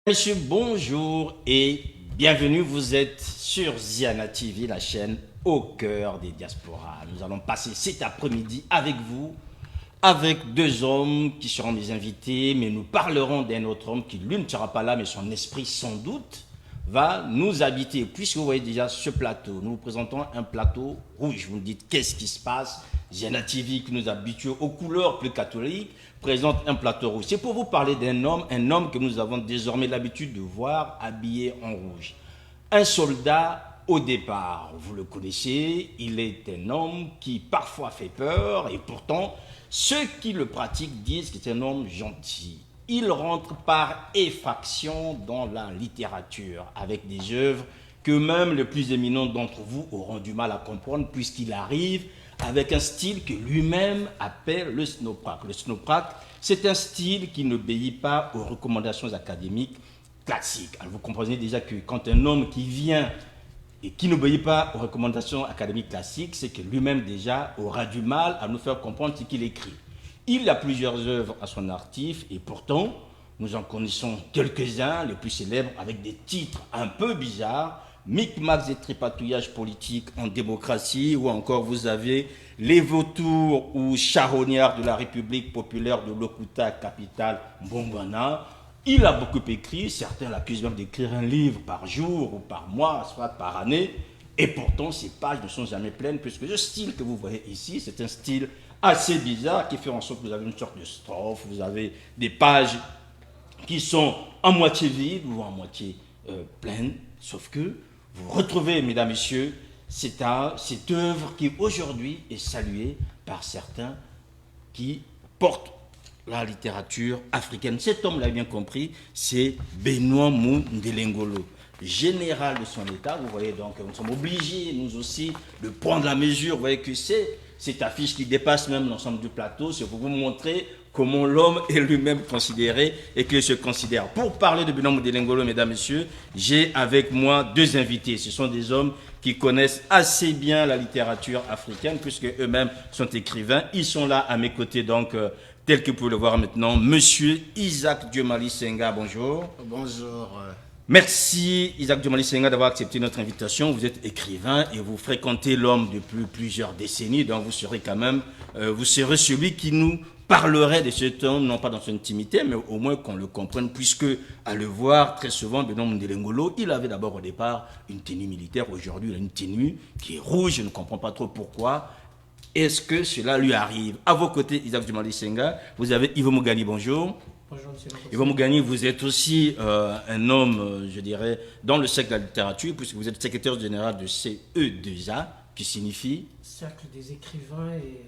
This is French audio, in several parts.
Monsieur, bonjour et bienvenue. Vous êtes sur Ziana TV, la chaîne au cœur des diasporas. Nous allons passer cet après-midi avec vous, avec deux hommes qui seront mes invités, mais nous parlerons d'un autre homme qui, lui, ne sera pas là, mais son esprit, sans doute, va nous habiter. Puisque vous voyez déjà ce plateau, nous vous présentons un plateau rouge. Vous me dites, qu'est-ce qui se passe? Ziana TV, qui nous habitue aux couleurs plus catholiques, présente un plateau rouge. C'est pour vous parler d'un homme, un homme que nous avons désormais l'habitude de voir habillé en rouge. Un soldat au départ, vous le connaissez, il est un homme qui parfois fait peur et pourtant ceux qui le pratiquent disent que c'est un homme gentil. Il rentre par effraction dans la littérature avec des œuvres que même les plus éminents d'entre vous auront du mal à comprendre puisqu'il arrive avec un style que lui-même appelle le snowprack. Le snowprack, c'est un style qui n'obéit pas aux recommandations académiques classiques. Alors vous comprenez déjà que quand un homme qui vient et qui n'obéit pas aux recommandations académiques classiques, c'est que lui-même déjà aura du mal à nous faire comprendre ce qu'il écrit. Il a plusieurs œuvres à son actif et pourtant, nous en connaissons quelques-uns, les plus célèbres, avec des titres un peu bizarres, Micmacs et tripatouillages politiques en démocratie, ou encore vous avez les vautours ou charognards de la République populaire de Lokuta, capitale Mbongwana. Il a beaucoup écrit, certains l'accusent même d'écrire un livre par jour ou par mois, soit par année, et pourtant ces pages ne sont jamais pleines, puisque le style que vous voyez ici, c'est un style assez bizarre qui fait en sorte que vous avez une sorte de strophe, vous avez des pages qui sont en moitié vides ou en moitié pleines, sauf que vous retrouvez, mesdames, messieurs, cette œuvre qui aujourd'hui est saluée par certains qui portent la littérature africaine. Cet homme l'a bien compris, c'est Benoît Ndelengolo, général de son état. Vous voyez donc, nous sommes obligés, nous aussi, de prendre la mesure. Vous voyez que c'est cette affiche qui dépasse même l'ensemble du plateau, c'est pour vous montrer comment l'homme est lui-même considéré et qu'il se considère. Pour parler de Benoît Ndelengolo, mesdames, messieurs, j'ai avec moi deux invités. Ce sont des hommes qui connaissent assez bien la littérature africaine, puisque eux-mêmes sont écrivains. Ils sont là à mes côtés, donc, tel que vous pouvez le voir maintenant. Monsieur Isaac Diomali Senga, bonjour. Bonjour. Merci Isaac Diomali Senga d'avoir accepté notre invitation. Vous êtes écrivain et vous fréquentez l'homme depuis plusieurs décennies, donc vous serez quand même, vous serez celui qui nous parlerait de cet homme, non pas dans son intimité, mais au moins qu'on le comprenne, puisque à le voir très souvent, Benoît Ndelengolo, il avait d'abord au départ une tenue militaire. Aujourd'hui, il a une tenue qui est rouge, je ne comprends pas trop pourquoi. Est-ce que cela lui arrive? À vos côtés, Isaac Diomali Senga, vous avez Ivo Mogani, bonjour. Bonjour, monsieur. Ivo Mogani, vous êtes aussi un homme, je dirais, dans le cercle de la littérature, puisque vous êtes secrétaire général de CE2A, qui signifie Cercle des écrivains et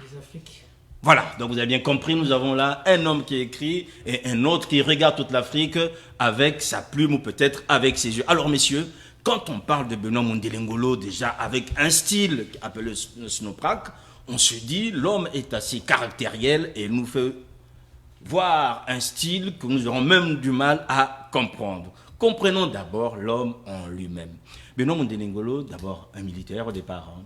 des Afriques. Voilà, donc vous avez bien compris, nous avons là un homme qui écrit et un autre qui regarde toute l'Afrique avec sa plume ou peut-être avec ses yeux. Alors messieurs, quand on parle de Benoît Ndelengolo, déjà avec un style appelé le snowprack, on se dit l'homme est assez caractériel et nous fait voir un style que nous aurons même du mal à comprendre. Comprenons d'abord l'homme en lui-même. Benoît Ndelengolo, d'abord un militaire au départ,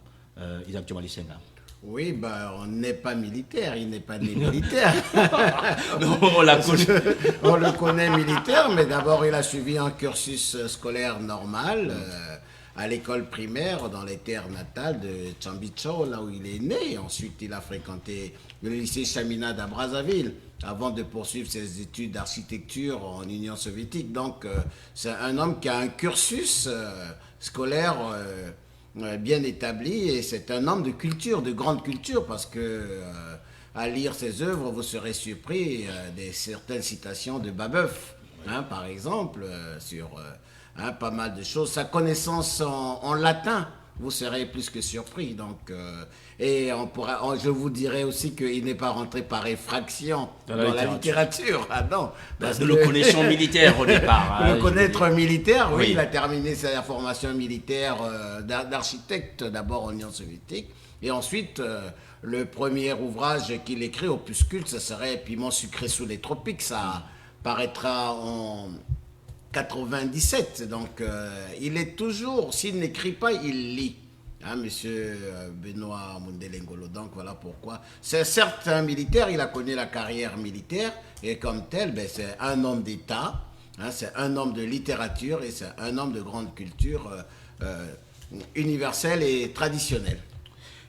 Isaac Diomali Senga. Oui, on n'est pas militaire, il n'est pas né militaire. Non, on l'a connu. On le connaît militaire, mais d'abord il a suivi un cursus scolaire normal à l'école primaire dans les terres natales de Tchambicho, là où il est né. Ensuite, il a fréquenté le lycée Chaminade à Brazzaville avant de poursuivre ses études d'architecture en Union soviétique. Donc, c'est un homme qui a un cursus scolaire bien établi et c'est un homme de culture, de grande culture, parce que à lire ses œuvres, vous serez surpris de certaines citations de Babeuf, hein, par exemple, sur pas mal de choses. Sa connaissance en latin, vous serez plus que surpris. Donc, et je vous dirais aussi qu'il n'est pas rentré par effraction dans la littérature. Ah non, parce que nous le connaissons militaire au départ. Le connaître militaire, oui, il a terminé sa formation militaire d'architecte, d'abord en Union soviétique. Et ensuite, le premier ouvrage qu'il écrit, opuscule, ce serait Piment sucré sous les tropiques. Ça paraîtra en 97. Donc, il est toujours, s'il n'écrit pas, il lit. Hein, monsieur Benoît Ndelengolo. Donc, voilà pourquoi. C'est certes un militaire, il a connu la carrière militaire, et comme tel, c'est un homme d'État Hein, c'est un homme de littérature et c'est un homme de grande culture universelle et traditionnelle.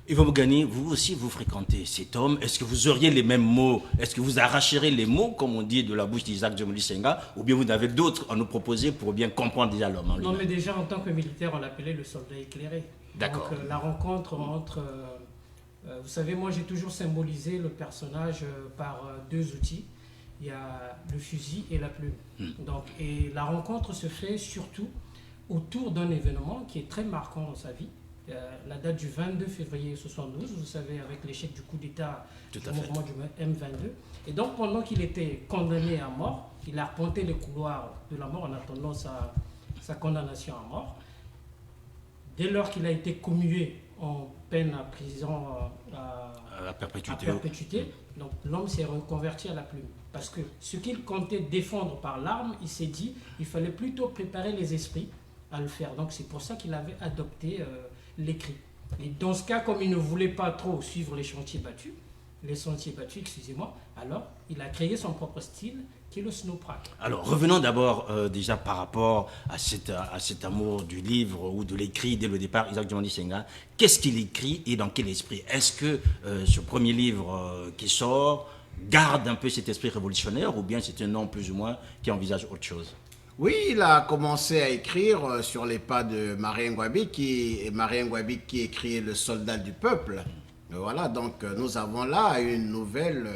Yvan Boughani, vous aussi, vous fréquentez cet homme. Est-ce que vous auriez les mêmes mots? Est-ce que vous arracherez les mots, comme on dit, de la bouche d'Isaac Djomoli Senga? Ou bien vous avez d'autres à nous proposer pour bien comprendre déjà l'homme en Non, lui-même? mais déjà, en tant que militaire, on l'appelait le soldat éclairé. D'accord. Donc, la rencontre entre... vous savez, moi, j'ai toujours symbolisé le personnage par deux outils. Il y a le fusil et la plume. Donc, et la rencontre se fait surtout autour d'un événement qui est très marquant dans sa vie. La date du 22 février 72, vous savez, avec l'échec du coup d'État du mouvement du M22. Et donc, pendant qu'il était condamné à mort, il a arpenté les couloirs de la mort en attendant sa condamnation à mort. Dès lors qu'il a été commué en peine à prison À perpétuité, donc l'homme s'est reconverti à la plume. Parce que ce qu'il comptait défendre par l'arme, il s'est dit il fallait plutôt préparer les esprits à le faire. Donc c'est pour ça qu'il avait adopté l'écrit. Et dans ce cas, comme il ne voulait pas trop suivre les sentiers battus, alors il a créé son propre style qui est le snowprack. Alors revenons d'abord déjà par rapport à cet amour du livre ou de l'écrit dès le départ, Isaac Djomoli Senga. Qu'est-ce qu'il écrit et dans quel esprit? Est-ce que ce premier livre qui sort garde un peu cet esprit révolutionnaire ou bien c'est un homme plus ou moins qui envisage autre chose? Oui, il a commencé à écrire sur les pas de Marien Ngouabi qui écrit Le soldat du peuple. Voilà, donc nous avons là une nouvelle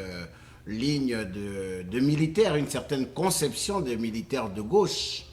ligne de militaires, une certaine conception de militaires de gauche.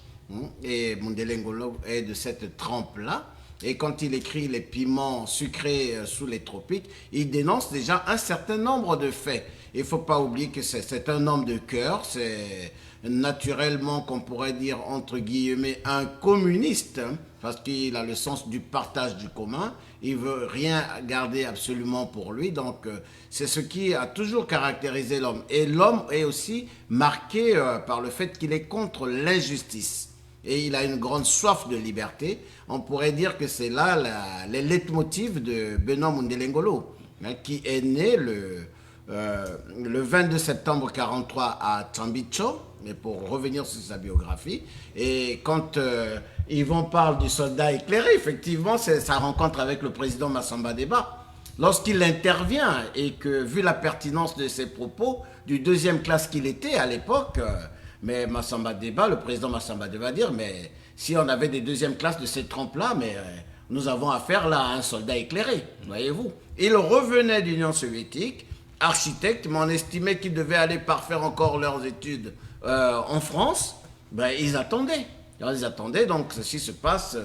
Et Mondele Ngolo est de cette trempe-là. Et quand il écrit Les piments sucrés sous les tropiques, il dénonce déjà un certain nombre de faits. Il ne faut pas oublier que c'est un homme de cœur, c'est naturellement, qu'on pourrait dire, entre guillemets, un communiste, hein, parce qu'il a le sens du partage du commun. Il ne veut rien garder absolument pour lui. Donc, c'est ce qui a toujours caractérisé l'homme. Et l'homme est aussi marqué par le fait qu'il est contre l'injustice. Et il a une grande soif de liberté. On pourrait dire que c'est là les leitmotifs de Benoît Mondele Ngolo, hein, qui est né le 22 septembre 1943 à Tchambicho, mais pour revenir sur sa biographie. Et quand Yvon parle du soldat éclairé, effectivement, c'est sa rencontre avec le président Massamba Deba. Lorsqu'il intervient et que, vu la pertinence de ses propos, du deuxième classe qu'il était à l'époque, mais Massamba Deba, le président Massamba Deba, dire, mais si on avait des deuxièmes classes de cette trempe-là, mais nous avons affaire là à un soldat éclairé, voyez-vous. Il revenait d'Union soviétique, architecte, mais on estimait qu'ils devaient aller parfaire encore leurs études en France. Ben, ils attendaient. Ils attendaient, donc ceci se passe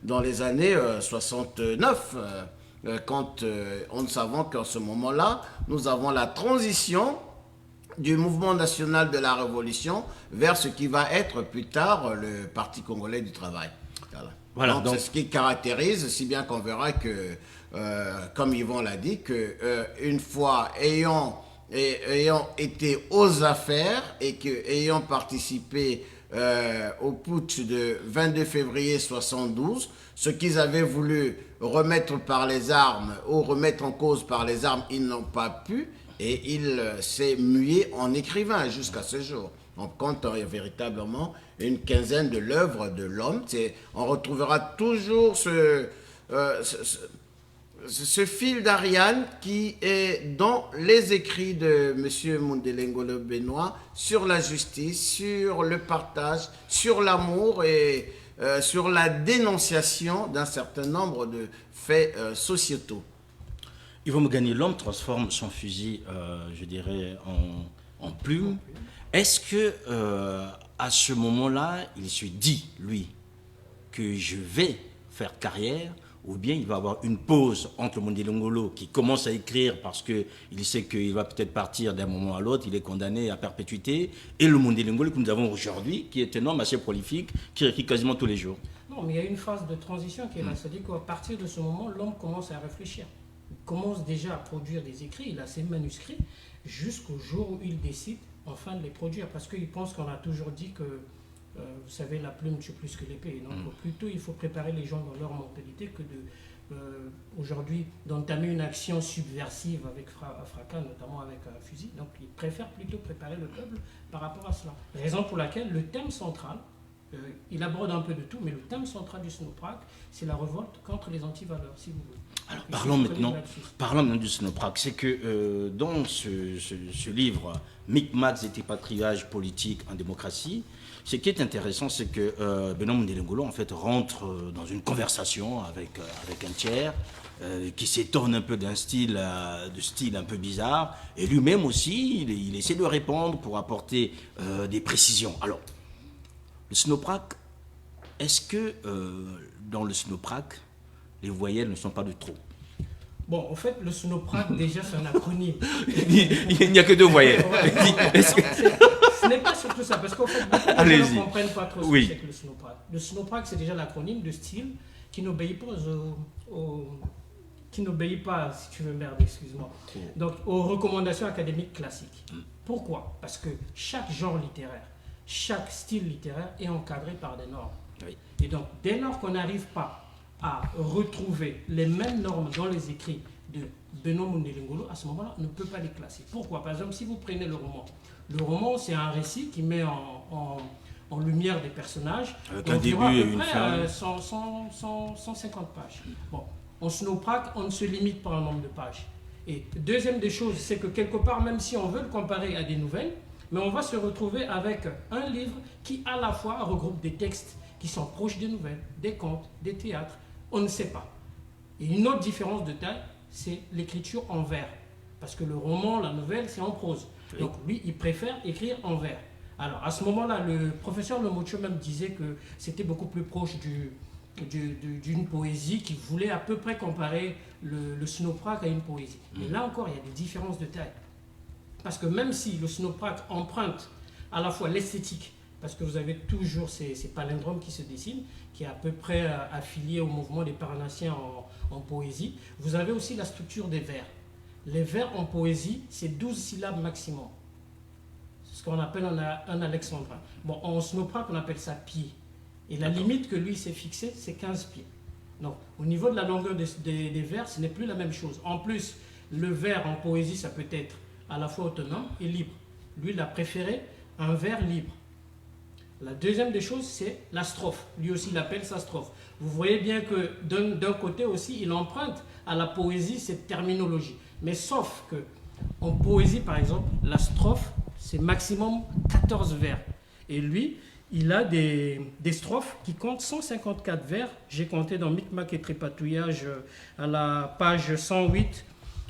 dans les années 69, quand nous savons qu'en ce moment-là, nous avons la transition du mouvement national de la révolution vers ce qui va être plus tard le Parti congolais du travail. Voilà, donc c'est ce qui caractérise, si bien qu'on verra que, comme Yvon l'a dit, qu'une fois ayant été aux affaires et ayant participé au putsch de 22 février 72, ce qu'ils avaient voulu remettre par les armes ou remettre en cause par les armes, ils n'ont pas pu, et il s'est mué en écrivain jusqu'à ce jour. On compte véritablement une quinzaine de l'œuvre de l'homme. On retrouvera toujours ce fil d'Ariane qui est dans les écrits de M. Mondele Ngolo Benoît sur la justice, sur le partage, sur l'amour et sur la dénonciation d'un certain nombre de faits sociétaux. Yvon Boughani, l'homme transforme son fusil, je dirais, en plume. Est-ce que à ce moment-là, il se dit, lui, que je vais faire carrière, ou bien il va avoir une pause entre le Mondele Ngolo qui commence à écrire parce qu'il sait qu'il va peut-être partir d'un moment à l'autre, il est condamné à perpétuité, et le Mondele Ngolo que nous avons aujourd'hui, qui est un homme assez prolifique, qui écrit quasiment tous les jours? Non, mais il y a une phase de transition qui est là. C'est-à-dire qu'à partir de ce moment, l'homme commence à réfléchir. Il commence déjà à produire des écrits, il a ses manuscrits, jusqu'au jour où il décide enfin de les produire. Parce qu'il pense qu'on a toujours dit que, vous savez, la plume tue plus que l'épée. Donc plutôt, il faut préparer les gens dans leur mentalité que aujourd'hui d'entamer une action subversive avec fracas, notamment avec un fusil. Donc il préfère plutôt préparer le peuple par rapport à cela. Raison pour laquelle le thème central, il aborde un peu de tout, mais le thème central du Snowprague, c'est la révolte contre les antivaleurs, si vous voulez. Alors parlons maintenant du Snowprague. C'est que dans ce livre, Micmacs et tripatriage politique en démocratie, ce qui est intéressant, c'est que Benoît Mundele Ngolo en fait rentre dans une conversation avec un tiers qui s'étonne un peu d'un style un peu bizarre, et lui-même aussi, il essaie de répondre pour apporter des précisions. Alors, le Snowprague, est-ce que dans le Snowprague, les voyelles ne sont pas de trop? Bon, en fait, le Snowprague, déjà, c'est un acronyme. Il n'y a que 2 voyelles. Ce n'est pas surtout ça, parce qu'en fait, beaucoup de gens ne comprennent pas trop ce que c'est que le Snowprague. Le Snowprague, c'est déjà l'acronyme de style qui n'obéit pas qui n'obéit pas, si tu veux, merde, excuse-moi, donc aux recommandations académiques classiques. Pourquoi? Parce que chaque genre littéraire, chaque style littéraire est encadré par des normes. Oui. Et donc, dès lors qu'on n'arrive pas à retrouver les mêmes normes dans les écrits de Benoît Mundele Ngolo, à ce moment-là, on ne peut pas les classer. Pourquoi? Par exemple, si vous prenez le roman, c'est un récit qui met en lumière des personnages. Avec un début et une fin. 150 pages. Bon, en Snowprague, on ne se limite pas au nombre de pages. Et deuxième des choses, c'est que quelque part, même si on veut le comparer à des nouvelles, mais on va se retrouver avec un livre qui à la fois regroupe des textes qui sont proches des nouvelles, des contes, des théâtres, on ne sait pas. Et une autre différence de taille, c'est l'écriture en vers. Parce que le roman, la nouvelle, c'est en prose. Oui. Donc lui, il préfère écrire en vers. Alors à ce moment-là, le professeur Lemocho même disait que c'était beaucoup plus proche d'une poésie qui voulait à peu près comparer le Snowprague à une poésie. Mais là encore, il y a des différences de taille. Parce que même si le Snowprague emprunte à la fois l'esthétique, parce que vous avez toujours ces palindromes qui se dessinent, qui est à peu près affilié au mouvement des Parnassiens en poésie, vous avez aussi la structure des vers. Les vers en poésie, c'est 12 syllabes maximum. C'est ce qu'on appelle un alexandrin. Bon, en Snowprague, on appelle ça pied. Et la limite que lui s'est fixée, c'est 15 pieds. Donc, au niveau de la longueur des vers, ce n'est plus la même chose. En plus, le vers en poésie, ça peut être à la fois autonome et libre. Lui, il a préféré un vers libre. La deuxième des choses, c'est la strophe. Lui aussi, il appelle sa strophe. Vous voyez bien que d'un côté aussi, il emprunte à la poésie cette terminologie. Mais sauf que en poésie, par exemple, la strophe, c'est maximum 14 vers. Et lui, il a des strophes qui comptent 154 vers. J'ai compté dans Micmac et Tripatouillage à la page 108,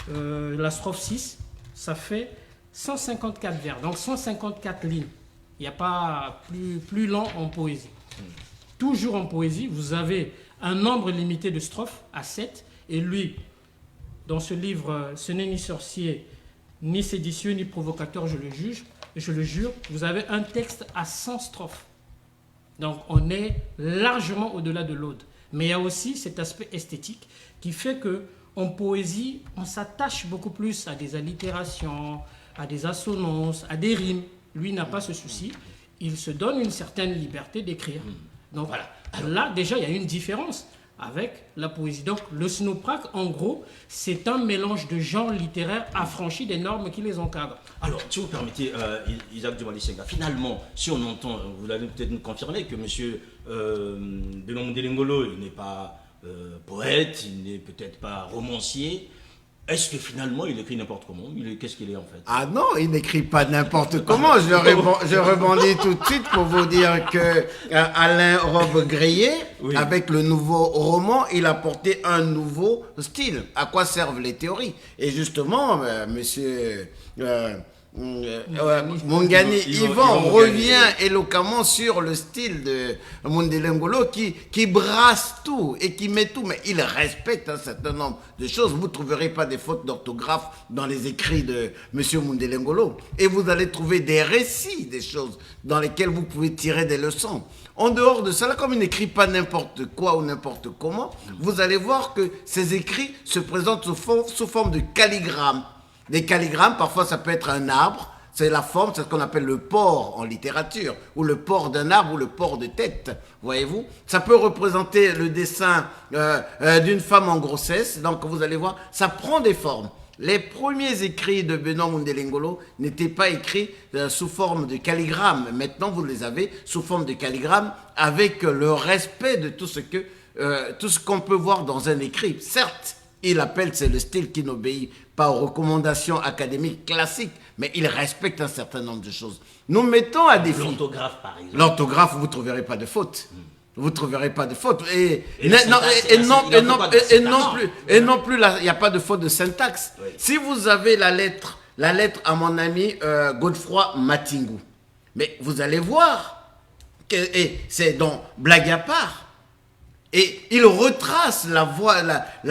la strophe 6, ça fait 154 vers, donc 154 lignes. Il n'y a pas plus lent en poésie. Toujours en poésie, vous avez un nombre limité de strophes à 7. Et lui, dans ce livre, ce n'est ni sorcier, ni séditieux, ni provocateur, je le jure, vous avez un texte à 100 strophes. Donc on est largement au-delà de l'aude. Mais il y a aussi cet aspect esthétique qui fait qu'en poésie, on s'attache beaucoup plus à des allitérations, à des assonances, à des rimes. Lui n'a pas ce souci. Il se donne une certaine liberté d'écrire. Donc voilà. Là, déjà, il y a une différence avec la poésie. Donc le Snowprague, en gros, c'est un mélange de genres littéraires affranchis des normes qui les encadrent. Alors, si vous permettez, Isaac Djumali-Senga, finalement, si on entend, vous l'avez peut-être nous confirmer, que M. Benoît Mundele Ngolo, il n'est pas poète, il n'est peut-être pas romancier. Est-ce que finalement il écrit n'importe comment? Qu'est-ce qu'il est en fait? Ah non, il n'écrit pas n'importe comment. Je rebondis tout de suite pour vous dire que Alain Robbe-Grillet, oui, avec le nouveau roman, il a porté un nouveau style. À quoi servent les théories? Et justement, monsieur Mungani Yvan revient éloquemment sur le style de Mundele Ngolo qui brasse tout et qui met tout, mais il respecte un certain nombre de choses. Vous ne trouverez pas des fautes d'orthographe dans les écrits de monsieur Mundele Ngolo, et vous allez trouver des récits, des choses dans lesquelles vous pouvez tirer des leçons. En dehors de cela, comme il n'écrit pas n'importe quoi ou n'importe comment, vous allez voir que ses écrits se présentent sous forme de calligrammes. Des calligrammes, parfois ça peut être un arbre, C'est la forme, c'est ce qu'on appelle le port en littérature, ou le port d'un arbre, ou le port de tête, voyez-vous. Ça peut représenter le dessin d'une femme en grossesse, donc vous allez voir, ça prend des formes. Les premiers écrits de Benoît Mundelengolo n'étaient pas écrits sous forme de calligramme. Maintenant, vous les avez sous forme de calligramme avec le respect de tout ce qu'on peut voir dans un écrit. Certes, il appelle, c'est le style qui n'obéit pas aux recommandations académiques classiques, mais il respecte un certain nombre de choses. Nous mettons à défi. L'orthographe, par exemple. L'orthographe, vous ne trouverez pas de faute. Vous ne trouverez pas de faute. Et non plus, il n'y a pas de faute de syntaxe. Oui. Si vous avez la lettre à mon ami Godefroy Matingou, mais vous allez voir, et c'est dans Blague à part, et il retrace la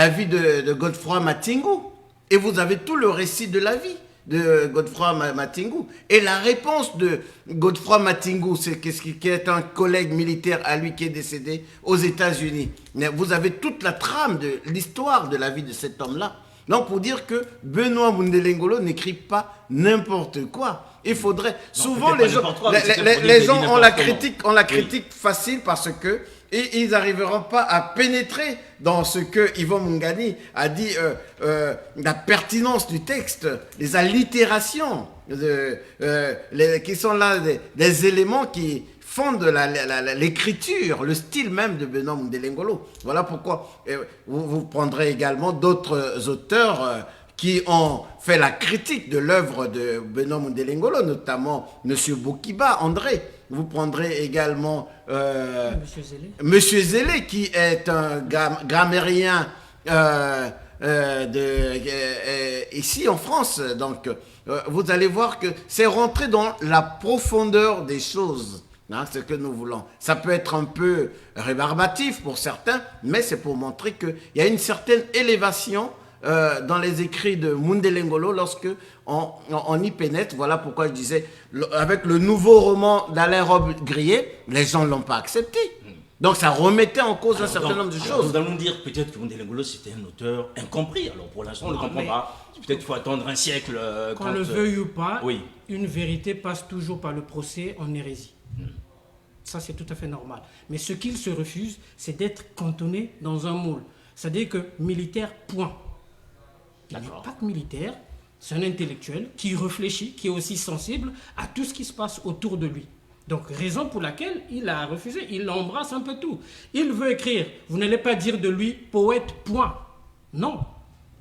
vie de Godefroy Matingou, et vous avez tout le récit de la vie de Godefroy Matingou. Et la réponse de Godefroy Matingou, qui est un collègue militaire à lui qui est décédé aux États-Unis. Vous avez toute la trame de l'histoire de la vie de cet homme-là. Donc, pour dire que Benoît Mundelengolo n'écrit pas n'importe quoi. Il faudrait... Souvent, les gens ont la critique facile parce que et ils n'arriveront pas à pénétrer dans ce que Yvon Mungani a dit, la pertinence du texte, les allitérations, qui sont là des éléments qui font de l'écriture, le style même de Benoît Mundelengolo. Voilà pourquoi vous prendrez également d'autres auteurs qui ont fait la critique de l'œuvre de Benoît Mundelengolo, notamment M. Bokiba, André. Vous prendrez également Monsieur Zélé, qui est un grammairien ici en France. Donc, vous allez voir que c'est rentré dans la profondeur des choses, hein, ce que nous voulons. Ça peut être un peu rébarbatif pour certains, mais c'est pour montrer qu'il y a une certaine élévation dans les écrits de Mundelengolo lorsque on y pénètre. Voilà pourquoi je disais, avec le nouveau roman d'Alain Robbe-Grillet, les gens ne l'ont pas accepté. Donc ça remettait en cause un certain nombre de choses. Nous allons dire peut-être que Mundelengolo c'était un auteur incompris. Alors pour l'instant on ne le comprend pas. Peut-être qu'il faut attendre un siècle. Qu'on le veuille ou pas, oui. Une vérité passe toujours par le procès en hérésie. Ça c'est tout à fait normal. Mais ce qu'il se refuse, c'est d'être cantonné dans un moule. C'est-à-dire que militaire, point. Il n'est pas que militaire, c'est un intellectuel qui réfléchit, qui est aussi sensible à tout ce qui se passe autour de lui. Donc, raison pour laquelle il a refusé, il embrasse un peu tout. Il veut écrire, vous n'allez pas dire de lui poète, point. Non,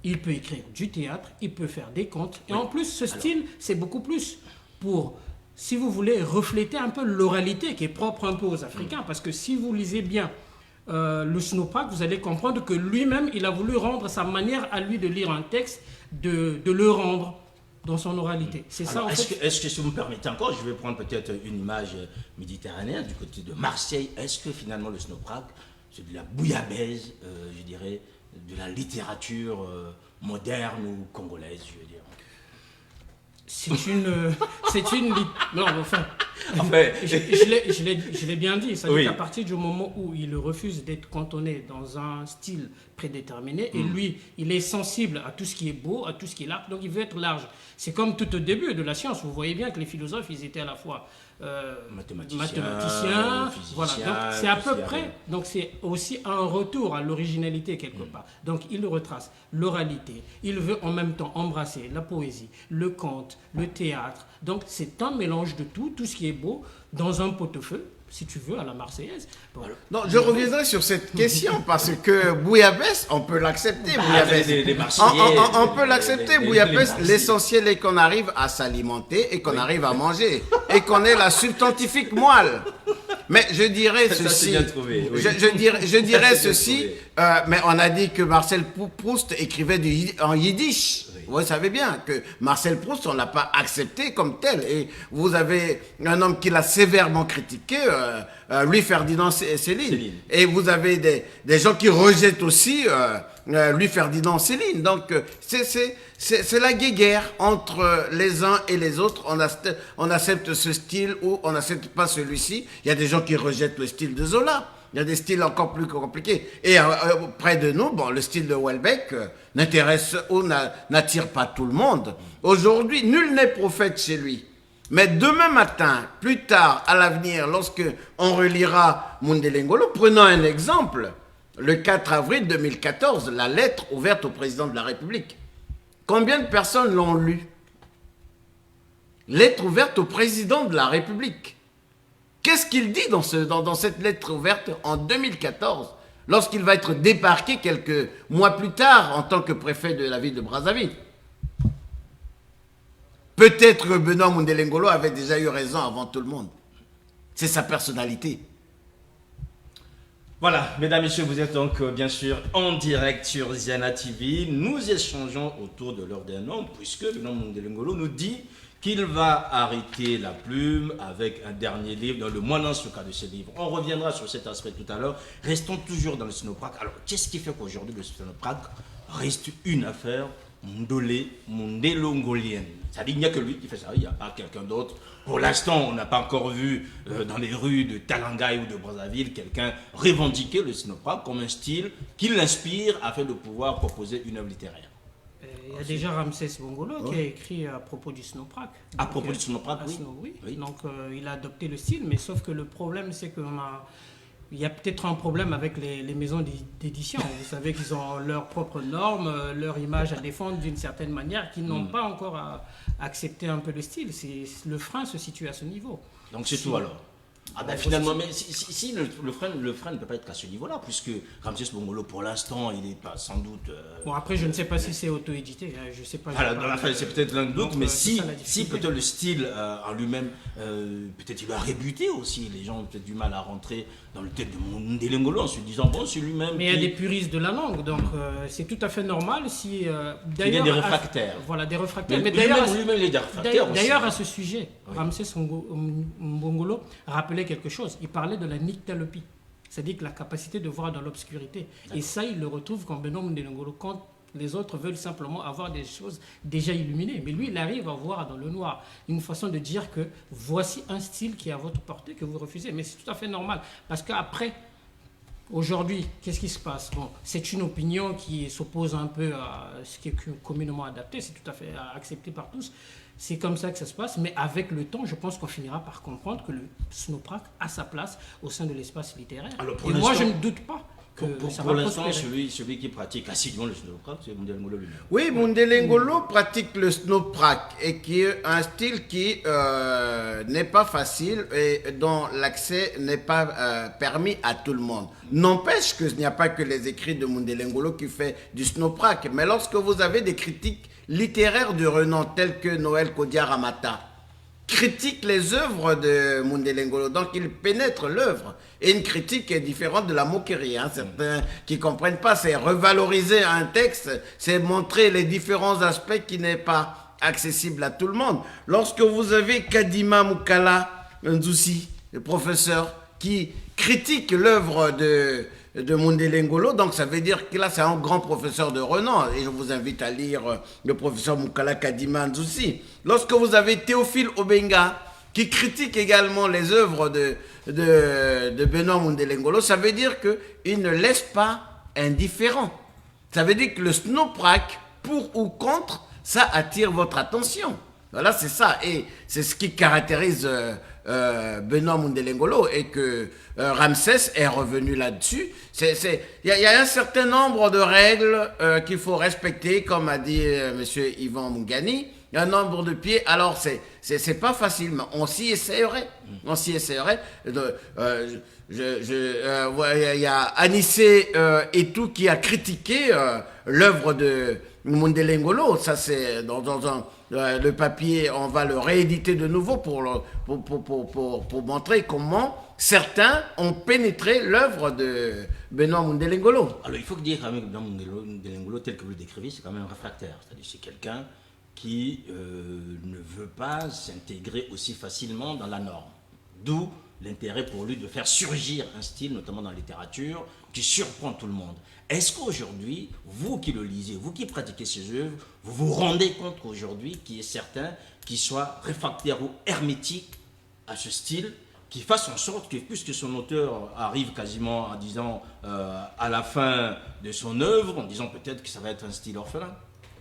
il peut écrire du théâtre, il peut faire des contes. Et en plus, ce style, c'est beaucoup plus pour, si vous voulez, refléter un peu l'oralité qui est propre un peu aux Africains. Parce que si vous lisez bien le Snowpack, vous allez comprendre que lui-même, il a voulu rendre sa manière à lui de lire un texte, de le rendre dans son oralité. C'est ça, en fait. Est-ce que si vous me permettez encore, je vais prendre peut-être une image méditerranéenne du côté de Marseille. Est-ce que finalement le Snowpack, c'est de la bouillabaisse, je dirais, de la littérature moderne ou congolaise, je veux dire? Non, enfin, je l'ai bien dit. C'est-à-dire qu'à partir du moment où il refuse d'être cantonné dans un style prédéterminé, et lui, il est sensible à tout ce qui est beau, à tout ce qui est là, donc il veut être large. C'est comme tout au début de la science. Vous voyez bien que les philosophes, ils étaient à la fois mathématiciens, voilà. Donc c'est à peu près. Donc c'est aussi un retour à l'originalité quelque part. Donc il le retrace, l'oralité. Il veut en même temps embrasser la poésie, le conte, le théâtre. Donc c'est un mélange de tout ce qui est beau dans un pot-au-feu, si tu veux, à la Marseillaise. Bon. Non, je reviendrai sur cette question parce que bouillabaisse, on peut l'accepter. On peut l'accepter, bouillabaisse. L'essentiel est qu'on arrive à s'alimenter et qu'on arrive à manger et qu'on ait la substantifique moelle. Mais je dirais ceci. Je dirais ceci. Mais on a dit que Marcel Proust écrivait en yiddish. Vous savez bien que Marcel Proust, on ne l'a pas accepté comme tel. Et vous avez un homme qui l'a sévèrement critiqué, Louis-Ferdinand Céline. Et vous avez des gens qui rejettent aussi Louis-Ferdinand Céline. Donc, c'est la guéguerre entre les uns et les autres. On accepte ce style ou on n'accepte pas celui-ci. Il y a des gens qui rejettent le style de Zola. Il y a des styles encore plus compliqués. Et près de nous, le style de Houellebecq n'intéresse ou n'attire pas tout le monde. Aujourd'hui, nul n'est prophète chez lui. Mais demain matin, plus tard, à l'avenir, lorsque on relira Mundele Ngolo, prenons un exemple. Le 4 avril 2014, la lettre ouverte au président de la République. Combien de personnes l'ont lu? Lettre ouverte au président de la République. Qu'est-ce qu'il dit dans cette lettre ouverte en 2014, lorsqu'il va être débarqué quelques mois plus tard en tant que préfet de la ville de Brazzaville? Peut-être que Benoît Mundele Ngolo avait déjà eu raison avant tout le monde. C'est sa personnalité. Voilà, mesdames, messieurs, vous êtes donc bien sûr en direct sur Ziana TV. Nous échangeons autour de l'heure d'un homme, puisque Benoît Mundele Ngolo nous dit qu'il va arrêter la plume avec un dernier livre, dans le moins dans ce cas de ce livre. On reviendra sur cet aspect tout à l'heure. Restons toujours dans le Snowprac. Alors, qu'est-ce qui fait qu'aujourd'hui le Snowprac reste une affaire Mundele Ngolienne? C'est-à-dire qu'il n'y a que lui qui fait ça, il n'y a pas quelqu'un d'autre. Pour l'instant, on n'a pas encore vu dans les rues de Talangaï ou de Brazzaville quelqu'un revendiquer le Snowprac comme un style qui l'inspire afin de pouvoir proposer une œuvre littéraire. Il y a déjà Ramsès Bongolo qui a écrit à propos du Snowprac. À propos du Snowprac, oui. Donc il a adopté le style, mais sauf que le problème c'est il y a peut-être un problème avec les maisons d'édition. Vous savez qu'ils ont leurs propres normes, leur image à défendre d'une certaine manière, qu'ils n'ont pas encore accepté un peu le style. Le frein se situe à ce niveau. Donc c'est tout alors. Ah ben finalement, mais si le frein ne peut pas être à ce niveau-là, puisque Ramsès Bongolo, pour l'instant, il n'est pas sans doute... Bon, après, je ne sais pas si c'est auto-édité, je ne sais pas. Voilà, dans la fin, c'est peut-être l'un de doute, mais si peut-être le style en lui-même, peut-être il va rébuter aussi, les gens ont peut-être du mal à rentrer dans le tête de Mundele Ngolo en se disant, bon, c'est lui-même. Mais il y a des puristes de la langue, donc c'est tout à fait normal si... il y a des réfractaires. Voilà, des réfractaires. Mais lui-même, il est des réfractaires aussi. D'ailleurs, à ce sujet, Ramsès Bongolo rappelait quelque chose. Il parlait de la nyctalopie, c'est-à-dire que la capacité de voir dans l'obscurité. Et ça, il le retrouve quand Benoît Mundele Ngolo, quand les autres veulent simplement avoir des choses déjà illuminées. Mais lui, il arrive à voir dans le noir. Une façon de dire que voici un style qui est à votre portée, que vous refusez. Mais c'est tout à fait normal. Parce qu'après, aujourd'hui, qu'est-ce qui se passe? Bon, c'est une opinion qui s'oppose un peu à ce qui est communément adapté. C'est tout à fait accepté par tous. C'est comme ça que ça se passe, mais avec le temps, je pense qu'on finira par comprendre que le Snowprac a sa place au sein de l'espace littéraire. Alors et moi, je ne doute pas que ça va l'instant, celui qui pratique assidûment le Snowprac, c'est Mundele Ngolo lui-même. Oui, Mundele Ngolo pratique le Snowprac et qui est un style qui n'est pas facile et dont l'accès n'est pas permis à tout le monde. N'empêche qu'il n'y a pas que les écrits de Mundele Ngolo qui fait du Snowprac, mais lorsque vous avez des critiques littéraires de renom tels que Noël Kodia-Ramata critique les œuvres de Mundele Ngolo, donc il pénètre l'œuvre. Et une critique est différente de la moquerie. Hein. Certains qui ne comprennent pas, c'est revaloriser un texte, c'est montrer les différents aspects qui n'est pas accessible à tout le monde. Lorsque vous avez Kadima Mukala Nzoussi, le professeur, qui critique l'œuvre de Mundele Ngolo, donc ça veut dire que là c'est un grand professeur de renom, et je vous invite à lire le professeur Mukala Kadima Nzoussi. Lorsque vous avez Théophile Obenga, qui critique également les œuvres de Benoît Mundele Ngolo, ça veut dire qu'il ne laisse pas indifférent. Ça veut dire que le Snowprac, pour ou contre, ça attire votre attention. Voilà, c'est ça. Et c'est ce qui caractérise Benoît Mundele Ngolo, et que Ramsès est revenu là-dessus. Il y a un certain nombre de règles qu'il faut respecter, comme a dit M. Yvan Mungani. Il y a un nombre de pieds. Alors, c'est pas facile, mais on s'y essayerait. On s'y essayerait. Il y a Anissé Etou qui a critiqué l'œuvre de Mundele Ngolo. Ça, c'est dans le papier, on va le rééditer de nouveau pour montrer comment certains ont pénétré l'œuvre de Benoît Mundele Ngolo. Alors, il faut dire quand même que Benoît Mundele Ngolo, tel que vous le décrivez, c'est quand même un réfractaire. C'est-à-dire c'est quelqu'un qui ne veut pas s'intégrer aussi facilement dans la norme. D'où l'intérêt pour lui de faire surgir un style, notamment dans la littérature, qui surprend tout le monde. Est-ce qu'aujourd'hui, vous qui le lisez, vous qui pratiquez ces œuvres, vous vous rendez compte qu'aujourd'hui, qu'il y ait certains qui soient réfractaires ou hermétiques à ce style, qui fassent en sorte que, puisque son auteur arrive quasiment en disant à la fin de son œuvre, en disant peut-être que ça va être un style orphelin?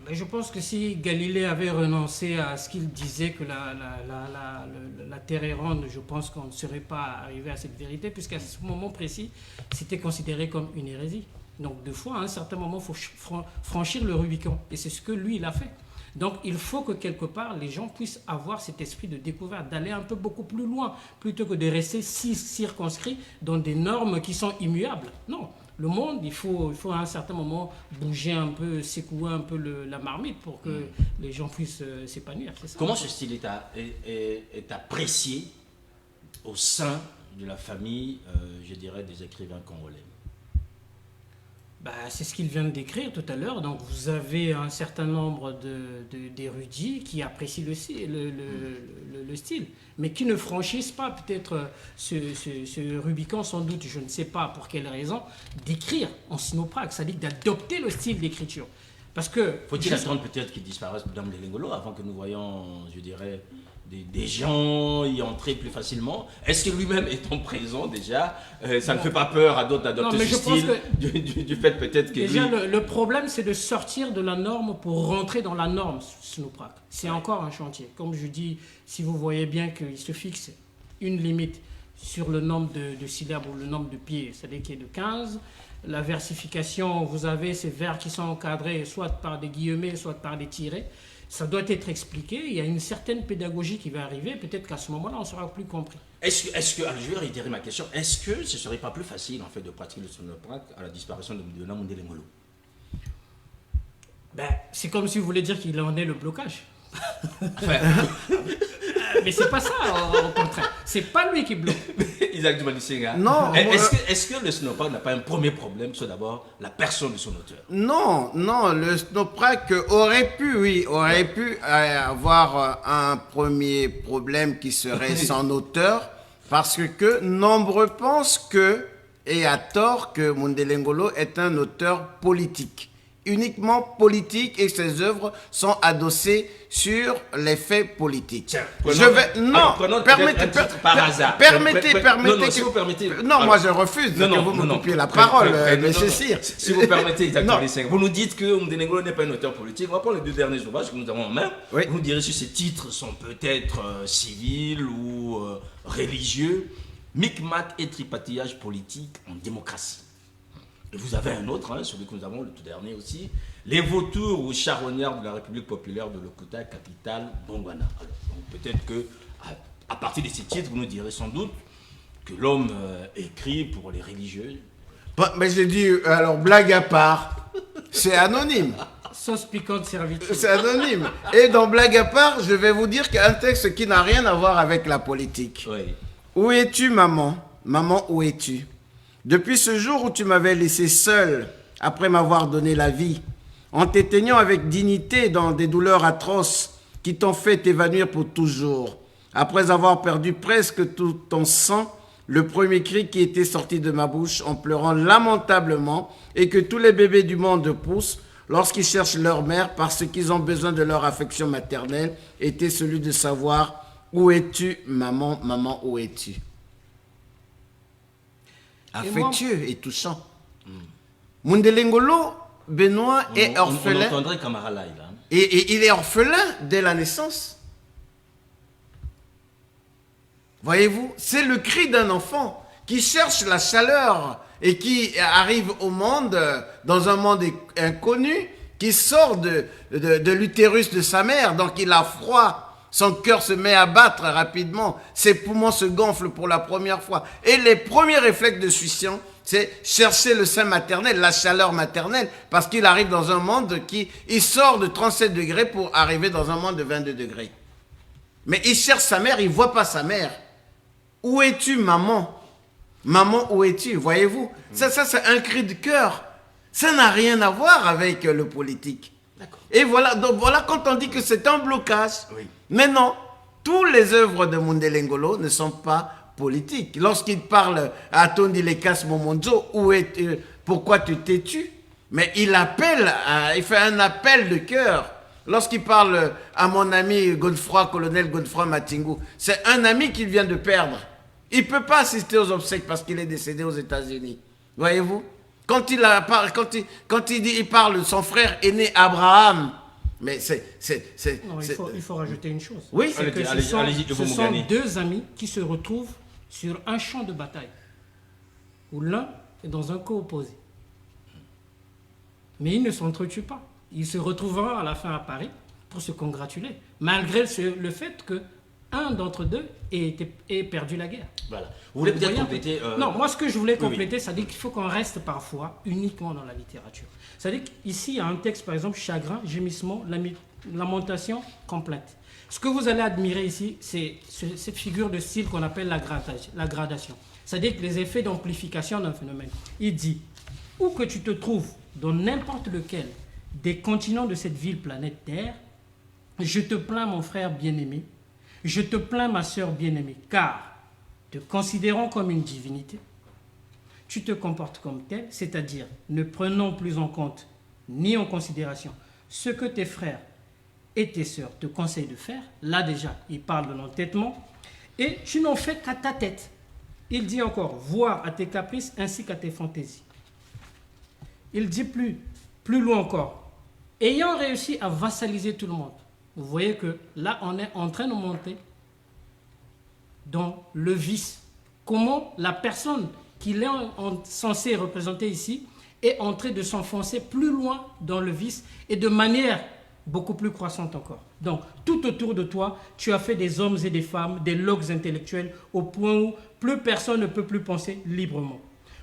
Mais je pense que si Galilée avait renoncé à ce qu'il disait que la Terre est ronde, je pense qu'on ne serait pas arrivé à cette vérité, puisqu'à ce moment précis, c'était considéré comme une hérésie. Donc, deux fois, à un certain moment, il faut franchir le Rubicon. Et c'est ce que lui, il a fait. Donc, il faut que quelque part, les gens puissent avoir cet esprit de découverte, d'aller un peu beaucoup plus loin, plutôt que de rester si circonscrits dans des normes qui sont immuables. Non. Le monde, il faut à un certain moment bouger un peu, secouer un peu la marmite pour que les gens puissent s'épanouir. Comment ce style est apprécié au sein de la famille, je dirais, des écrivains congolais? C'est ce qu'il vient de décrire tout à l'heure. Donc, vous avez un certain nombre d'érudits qui apprécient le style, mais qui ne franchissent pas peut-être ce Rubicon, sans doute, je ne sais pas pour quelle raison, d'écrire en sinopraque, c'est-à-dire d'adopter le style d'écriture. Parce que... Faut-il attendre peut-être qu'il disparaisse dans les Lingolo avant que nous voyons, je dirais, des gens y entrer plus facilement? Est-ce que lui-même étant présent déjà, ça ne fait pas peur à d'autres d'adopter ce style du fait peut-être que déjà lui... le problème c'est de sortir de la norme pour rentrer dans la norme Snowprack. C'est encore un chantier. Comme je dis, si vous voyez bien qu'il se fixe une limite sur le nombre de syllabes ou le nombre de pieds, c'est-à-dire qu'il est de 15. La versification, vous avez ces vers qui sont encadrés soit par des guillemets, soit par des tirets. Ça doit être expliqué, il y a une certaine pédagogie qui va arriver, peut-être qu'à ce moment-là, on sera plus compris. Est-ce que, alors je vais réitérer ma question, est-ce que ce ne serait pas plus facile en fait de pratiquer le Snowprack à la disparition de Namundele Ngolo? C'est comme si vous voulez dire qu'il en est le blocage. Mais c'est pas ça, au contraire. C'est pas lui qui bloque. Isaac Dumalusenga. Non. Est-ce que le Snowprack n'a pas un premier problème, c'est d'abord la personne de son auteur? Non, le Snowprack aurait pu avoir un premier problème qui serait son auteur, parce que nombreux pensent que, et à tort, que Mundele Ngolo est un auteur politique. Uniquement politique, et ses œuvres sont adossées sur les faits politiques. Tiens, moi je refuse que vous me coupiez la parole, monsieur Cyr. Si vous permettez, vous nous dites que Mundele Ngolo n'est pas un auteur politique. On va prendre les deux derniers ouvrages que nous avons en main. Oui. Vous nous direz si ces titres sont peut-être civils ou religieux. Micmac et tripatouillage politique en démocratie. Et vous avez un autre, celui que nous avons, le tout dernier aussi, les vautours ou charognards de la République populaire de Lokuta, capitale Bongwana. Alors, donc peut-être que à partir de ces titres, vous nous direz sans doute que l'homme écrit pour les religieux. Mais j'ai dit, alors blague à part, c'est anonyme. Sauce piquante servitude. C'est anonyme. Et dans blague à part, je vais vous dire qu'un texte qui n'a rien à voir avec la politique. Oui. Où es-tu, maman? Maman, où es-tu? Depuis ce jour où tu m'avais laissé seul, après m'avoir donné la vie, en t'éteignant avec dignité dans des douleurs atroces qui t'ont fait t'évanouir pour toujours, après avoir perdu presque tout ton sang, le premier cri qui était sorti de ma bouche en pleurant lamentablement et que tous les bébés du monde poussent lorsqu'ils cherchent leur mère parce qu'ils ont besoin de leur affection maternelle, était celui de savoir « Où es-tu, maman, maman, où es-tu » Affectueux et touchant. Mundele Ngolo, Benoît, est orphelin. On entendrait Camara là. Et il est orphelin dès la naissance. Voyez-vous, c'est le cri d'un enfant qui cherche la chaleur et qui arrive au monde, dans un monde inconnu, qui sort de l'utérus de sa mère, donc il a froid. Son cœur se met à battre rapidement. Ses poumons se gonflent pour la première fois. Et les premiers réflexes de suicide, c'est chercher le sein maternel, la chaleur maternelle, parce qu'il arrive dans un monde il sort de 37 degrés pour arriver dans un monde de 22 degrés. Mais il cherche sa mère, il ne voit pas sa mère. Où es-tu, maman? Maman, où es-tu? Voyez-vous? Ça c'est un cri de cœur. Ça n'a rien à voir avec le politique. Et voilà, donc voilà quand on dit que c'est un blocage. Oui. Mais non, toutes les œuvres de Mundele Ngolo ne sont pas politiques. Lorsqu'il parle à Tondi Lekas Momonzo, pourquoi tu t'es-tu? Mais il fait un appel de cœur. Lorsqu'il parle à mon ami Godefroy, colonel Godefroy Matingu, c'est un ami qu'il vient de perdre. Il ne peut pas assister aux obsèques parce qu'il est décédé aux États-Unis. Voyez-vous? Quand il parle de son frère aîné Abraham, Mais Non, il faut rajouter une chose. Oui, c'est que allez-y, ce sont deux amis qui se retrouvent sur un champ de bataille, où l'un est dans un camp opposé. Mais ils ne s'entretuent pas. Ils se retrouveront à la fin à Paris pour se congratuler, malgré le fait que un d'entre deux ait perdu la guerre. Voilà. Vous voulez peut-être compléter Non, moi ce que je voulais compléter, c'est-à-dire qu'il faut qu'on reste parfois uniquement dans la littérature. C'est-à-dire qu'ici, il y a un texte, par exemple, chagrin, gémissement, lamentation complète. Ce que vous allez admirer ici, c'est cette figure de style qu'on appelle la gradation. C'est-à-dire que les effets d'amplification d'un phénomène. Il dit, où que tu te trouves, dans n'importe lequel des continents de cette ville planète Terre, je te plains, mon frère bien-aimé, je te plains, ma sœur bien-aimée, car, te considérant comme une divinité, tu te comportes comme tel, c'est-à-dire ne prenant plus en compte ni en considération ce que tes frères et tes sœurs te conseillent de faire. Là déjà, il parle de l'entêtement. Et tu n'en fais qu'à ta tête. Il dit encore, voir à tes caprices ainsi qu'à tes fantaisies. Il dit plus loin encore, ayant réussi à vassaliser tout le monde. Vous voyez que là, on est en train de monter dans le vice. Comment la personne qu'il est censé représenter ici est en train de s'enfoncer plus loin dans le vice et de manière beaucoup plus croissante encore. Donc, tout autour de toi, tu as fait des hommes et des femmes, des logs intellectuels, au point où plus personne ne peut plus penser librement.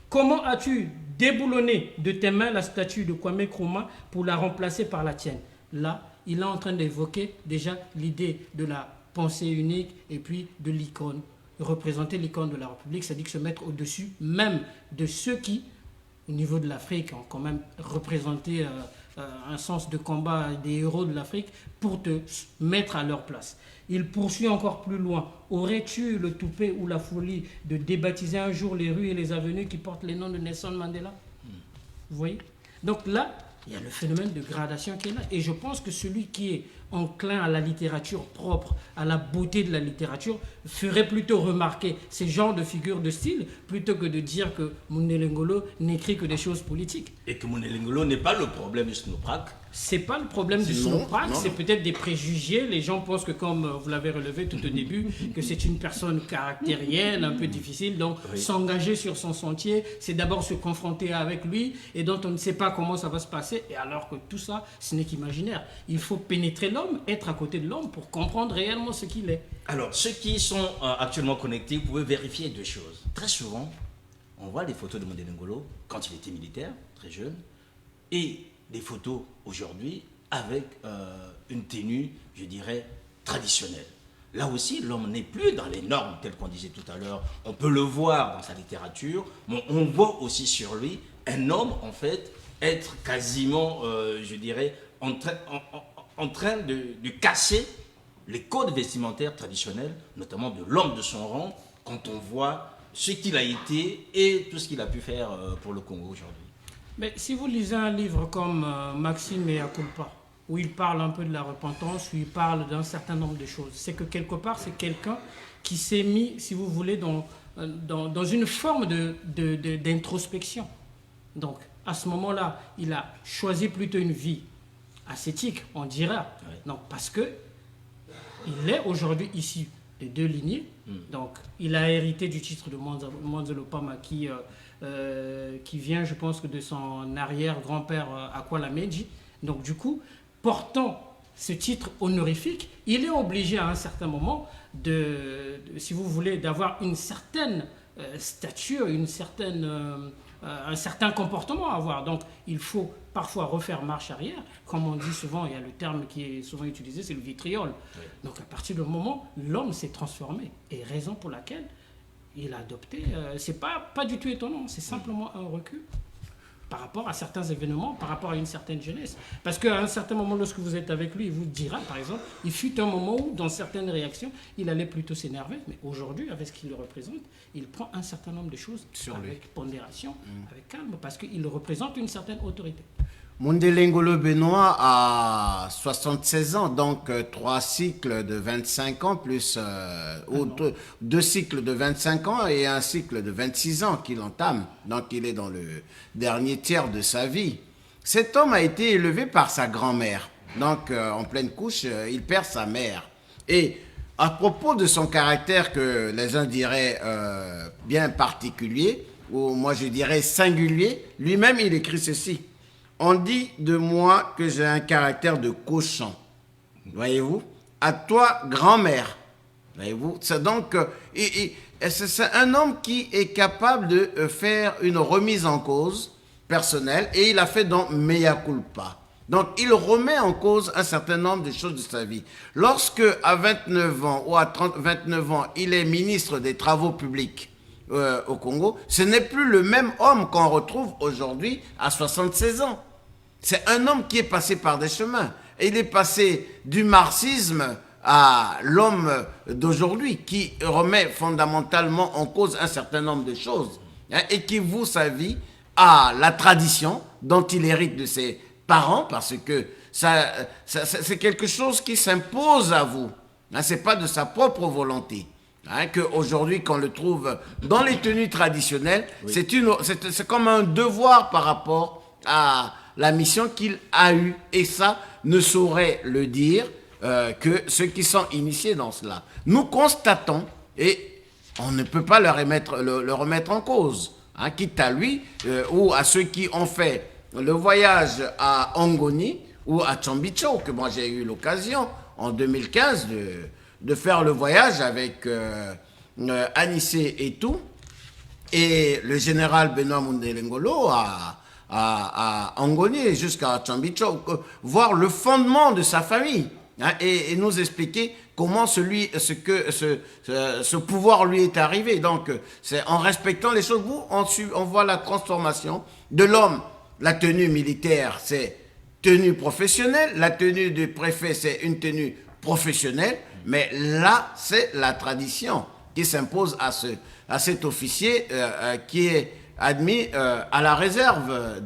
Comment as-tu déboulonné de tes mains la statue de Kwame Nkrumah pour la remplacer par la tienne? Là, il est en train d'évoquer déjà l'idée de la pensée unique et puis de l'icône. Représenter l'icône de la République, c'est-à-dire se mettre au-dessus même de ceux qui, au niveau de l'Afrique, ont quand même représenté un sens de combat des héros de l'Afrique pour te mettre à leur place. Il poursuit encore plus loin. Aurais-tu le toupet ou la folie de débaptiser un jour les rues et les avenues qui portent les noms de Nelson Mandela? Vous voyez? Donc là, il y a le phénomène de gradation qui est là. Et je pense que celui qui est enclin à la littérature propre, à la beauté de la littérature, ferait plutôt remarquer ces genres de figures de style, plutôt que de dire que Mundele Ngolo n'écrit que des choses politiques. Et que Mundele Ngolo n'est pas le problème du Snowprack. C'est pas le problème du Snowprack, c'est peut-être des préjugés. Les gens pensent que, comme vous l'avez relevé tout au début, que c'est une personne caractérielle, un peu difficile, donc s'engager sur son sentier, c'est d'abord se confronter avec lui, et dont on ne sait pas comment ça va se passer, et alors que tout ça, ce n'est qu'imaginaire. Il faut pénétrer l'homme, être à côté de l'homme pour comprendre réellement ce qu'il est. Alors, ceux qui sont actuellement connectés, vous pouvez vérifier deux choses. Très souvent, on voit des photos de Mundele Ngolo quand il était militaire, très jeune, et des photos aujourd'hui avec une tenue, je dirais, traditionnelle. Là aussi, l'homme n'est plus dans les normes telles qu'on disait tout à l'heure. On peut le voir dans sa littérature, mais on voit aussi sur lui un homme, en fait, être quasiment, je dirais, en train de casser les codes vestimentaires traditionnels, notamment de l'homme de son rang, quand on voit ce qu'il a été et tout ce qu'il a pu faire pour le Congo aujourd'hui. Mais si vous lisez un livre comme Maxime Mea Culpa, où il parle un peu de la repentance, où il parle d'un certain nombre de choses, c'est que quelque part, c'est quelqu'un qui s'est mis, si vous voulez, dans une forme d'introspection. Donc, à ce moment-là, il a choisi plutôt une vie ascétique, on dira. Oui. Donc, parce que il est aujourd'hui issu de deux lignées. Donc, il a hérité du titre de Mwanza Lopama qui vient, je pense, que de son arrière-grand-père Akwala Meji. Donc, du coup, portant ce titre honorifique, il est obligé à un certain moment si vous voulez, d'avoir une certaine stature, un certain comportement à avoir. Donc, il faut parfois refaire marche arrière. Comme on dit souvent, il y a le terme qui est souvent utilisé, c'est le vitriol. Oui. Donc, à partir du moment où l'homme s'est transformé, et raison pour laquelle il a adopté, c'est pas du tout étonnant, c'est simplement un recul par rapport à certains événements, par rapport à une certaine jeunesse. Parce qu'à un certain moment, lorsque vous êtes avec lui, il vous dira, par exemple, il fut un moment où, dans certaines réactions, il allait plutôt s'énerver. Mais aujourd'hui, avec ce qu'il représente, il prend un certain nombre de choses avec pondération, avec calme, parce qu'il représente une certaine autorité. Mundele Ngolo Benoît a 76 ans, donc 3 cycles de 25 ans, plus 2 cycles de 25 ans et un cycle de 26 ans qu'il entame. Donc il est dans le dernier tiers de sa vie. Cet homme a été élevé par sa grand-mère. Donc, en pleine couche, il perd sa mère. Et à propos de son caractère que les uns diraient bien particulier, ou moi je dirais singulier, lui-même il écrit ceci. On dit de moi que j'ai un caractère de cochon. Voyez-vous? À toi, grand-mère. Voyez-vous? C'est donc, c'est un homme qui est capable de faire une remise en cause personnelle, et il a fait dans mea culpa. Donc, il remet en cause un certain nombre de choses de sa vie. Lorsque, à 29 ans ou à 29 ans, il est ministre des Travaux publics au Congo, ce n'est plus le même homme qu'on retrouve aujourd'hui à 76 ans. C'est un homme qui est passé par des chemins. Et il est passé du marxisme à l'homme d'aujourd'hui, qui remet fondamentalement en cause un certain nombre de choses, hein, et qui voue sa vie à la tradition dont il hérite de ses parents, parce que c'est quelque chose qui s'impose à vous. Hein, ce n'est pas de sa propre volonté. Hein, qu'aujourd'hui, qu'on le trouve dans les tenues traditionnelles, oui. C'est comme un devoir par rapport à la mission qu'il a eue. Et ça ne saurait le dire que ceux qui sont initiés dans cela. Nous constatons, et on ne peut pas le remettre en cause, hein, quitte à lui ou à ceux qui ont fait le voyage à Angoni ou à Tchambicho, que moi j'ai eu l'occasion en 2015 de faire le voyage avec Anissé et tout, et le général Benoît Mundelengolo à Angoni jusqu'à Tchambicho, voir le fondement de sa famille, hein, et nous expliquer comment ce pouvoir lui est arrivé. Donc, c'est en respectant les choses, on voit la transformation de l'homme. La tenue militaire, c'est tenue professionnelle. La tenue du préfet, c'est une tenue professionnelle. Mais là, c'est la tradition qui s'impose à cet officier qui est admis à la réserve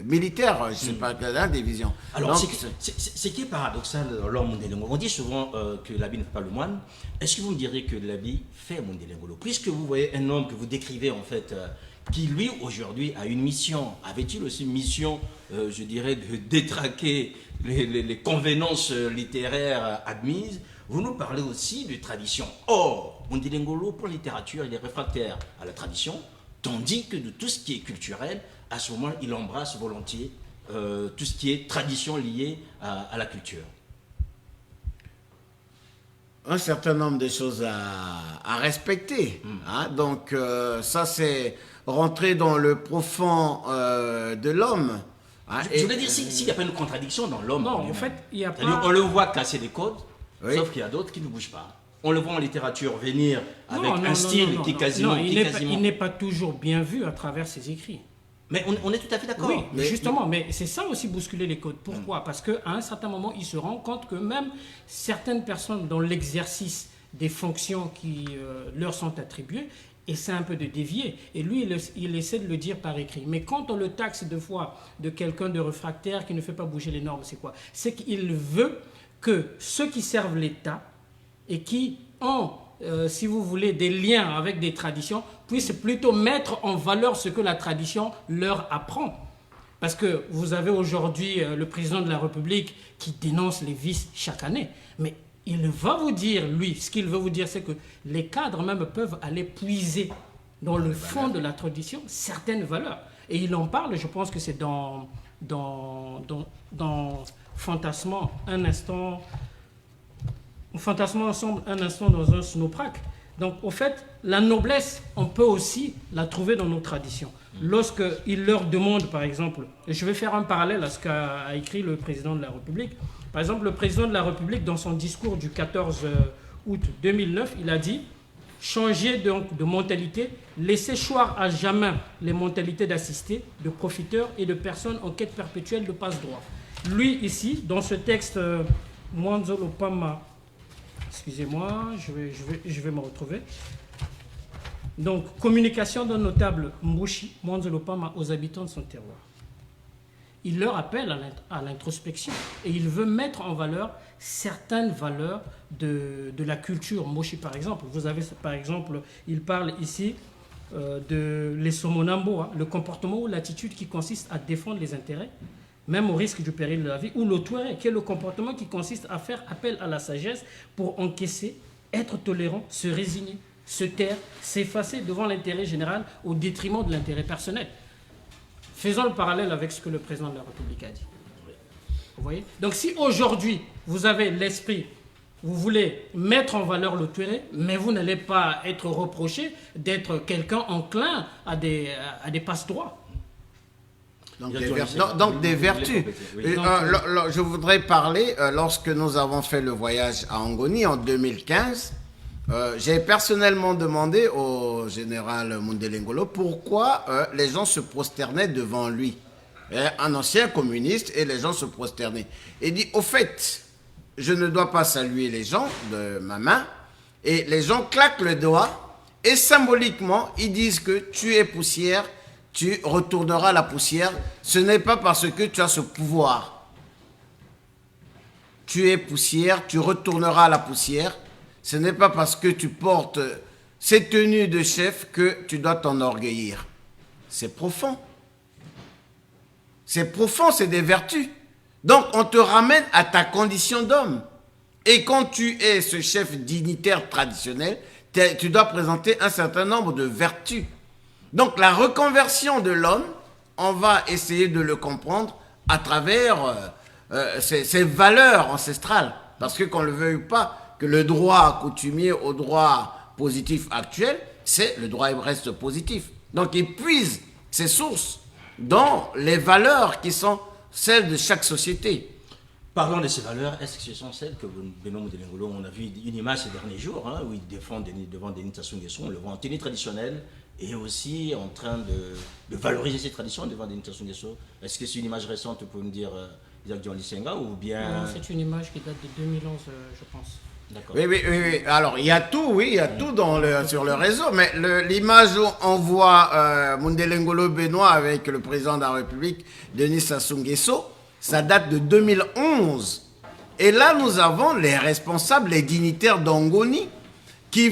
militaire, je ne sais pas, la division. Alors, ce qui est paradoxal, on dit souvent que l'habit ne fait pas le moine. Est-ce que vous me direz que l'habit fait Mundelengolo? Puisque vous voyez un homme que vous décrivez en fait, qui lui aujourd'hui a une mission, avait-il aussi une mission, je dirais, de détraquer les convenances littéraires admises? Vous nous parlez aussi de tradition. Or, Mundelengolo, pour la littérature, il est réfractaire à la tradition, tandis que de tout ce qui est culturel, à ce moment, il embrasse volontiers tout ce qui est tradition liée à la culture. Un certain nombre de choses à respecter. Hein? Donc, ça, c'est rentrer dans le profond de l'homme. Hein? Je voulais dire, s'il n'y a pas une contradiction dans l'homme. Non, en fait, il n'y a pas... On le voit casser des codes, oui. Sauf qu'il y a d'autres qui ne bougent pas. On le voit en littérature venir avec un style qui quasiment... il n'est pas toujours bien vu à travers ses écrits. Mais on est tout à fait d'accord. Oui, justement, mais c'est ça aussi bousculer les codes. Pourquoi? Parce qu'à un certain moment, il se rend compte que même certaines personnes dans l'exercice des fonctions qui leur sont attribuées essaient un peu de dévier. Et lui, il essaie de le dire par écrit. Mais quand on le taxe deux fois de quelqu'un de réfractaire qui ne fait pas bouger les normes, c'est quoi? C'est qu'il veut que ceux qui servent l'État et qui ont, si vous voulez, des liens avec des traditions, puissent plutôt mettre en valeur ce que la tradition leur apprend. Parce que vous avez aujourd'hui le président de la République qui dénonce les vices chaque année. Mais il va vous dire, lui, ce qu'il veut vous dire, c'est que les cadres même peuvent aller puiser dans le fond de la tradition certaines valeurs. Et il en parle, je pense que c'est dans Fantasmant ensemble un instant dans un snowprac. Donc, au fait, la noblesse, on peut aussi la trouver dans nos traditions. Lorsqu'il leur demande, par exemple, et je vais faire un parallèle à ce qu'a écrit le président de la République. Par exemple, le président de la République, dans son discours du 14 août 2009, il a dit « Changer donc de mentalité, laisser choir à jamais les mentalités d'assistés, de profiteurs et de personnes en quête perpétuelle de passe-droit. » Lui, ici, dans ce texte, Mwanzolo Pama, excusez-moi, je vais me retrouver. Donc, communication d'un notable Mbushi, Mwanzolo Pama, aux habitants de son terroir. Il leur appelle à l'introspection et il veut mettre en valeur certaines valeurs de la culture Mbushi, par exemple. Vous avez, par exemple, il parle ici de l'Esomonambo, hein, le comportement ou l'attitude qui consiste à défendre les intérêts même au risque du péril de la vie, ou le touareg, qui est le comportement qui consiste à faire appel à la sagesse pour encaisser, être tolérant, se résigner, se taire, s'effacer devant l'intérêt général au détriment de l'intérêt personnel. Faisons le parallèle avec ce que le président de la République a dit. Vous voyez? Donc si aujourd'hui, vous avez l'esprit, vous voulez mettre en valeur le touareg, mais vous n'allez pas être reproché d'être quelqu'un enclin à des passe-droits. Donc des vertus. Je voudrais parler, lorsque nous avons fait le voyage à Angoni en 2015, j'ai personnellement demandé au général Mundele Ngolo pourquoi les gens se prosternaient devant lui. Un ancien communiste, et les gens se prosternaient. Il dit, au fait, je ne dois pas saluer les gens de ma main, et les gens claquent le doigt, et symboliquement, ils disent que tu es poussière, tu retourneras la poussière. Ce n'est pas parce que tu as ce pouvoir. Tu es poussière, tu retourneras la poussière. Ce n'est pas parce que tu portes ces tenues de chef que tu dois t'enorgueillir. C'est profond. C'est profond, c'est des vertus. Donc, on te ramène à ta condition d'homme. Et quand tu es ce chef dignitaire traditionnel, tu dois présenter un certain nombre de vertus. Donc, la reconversion de l'homme, on va essayer de le comprendre à travers ces valeurs ancestrales. Parce que, qu'on ne le veuille pas, que le droit coutumier au droit positif actuel, c'est le droit reste positif. Donc, il puise ses sources dans les valeurs qui sont celles de chaque société. Parlons de ces valeurs, est-ce que ce sont celles que Benoît Mundele Ngolo, on a vu une image ces derniers jours, où il défend devant Denis Sassou Nguesso, on le voit en tenue traditionnelle et aussi en train de valoriser ses traditions devant Denis Sassou Nguesso. Est-ce que c'est une image récente pour nous dire Isaac Dion Lisenga ou bien... Non, c'est une image qui date de 2011, je pense. Oui. Alors, il y a tout, sur le réseau, mais l'image où on voit Mundele Ngolo Benoît avec le président de la République, Denis Sassou Nguesso, ça date de 2011. Et là, nous avons les responsables, les dignitaires d'Angoni, qui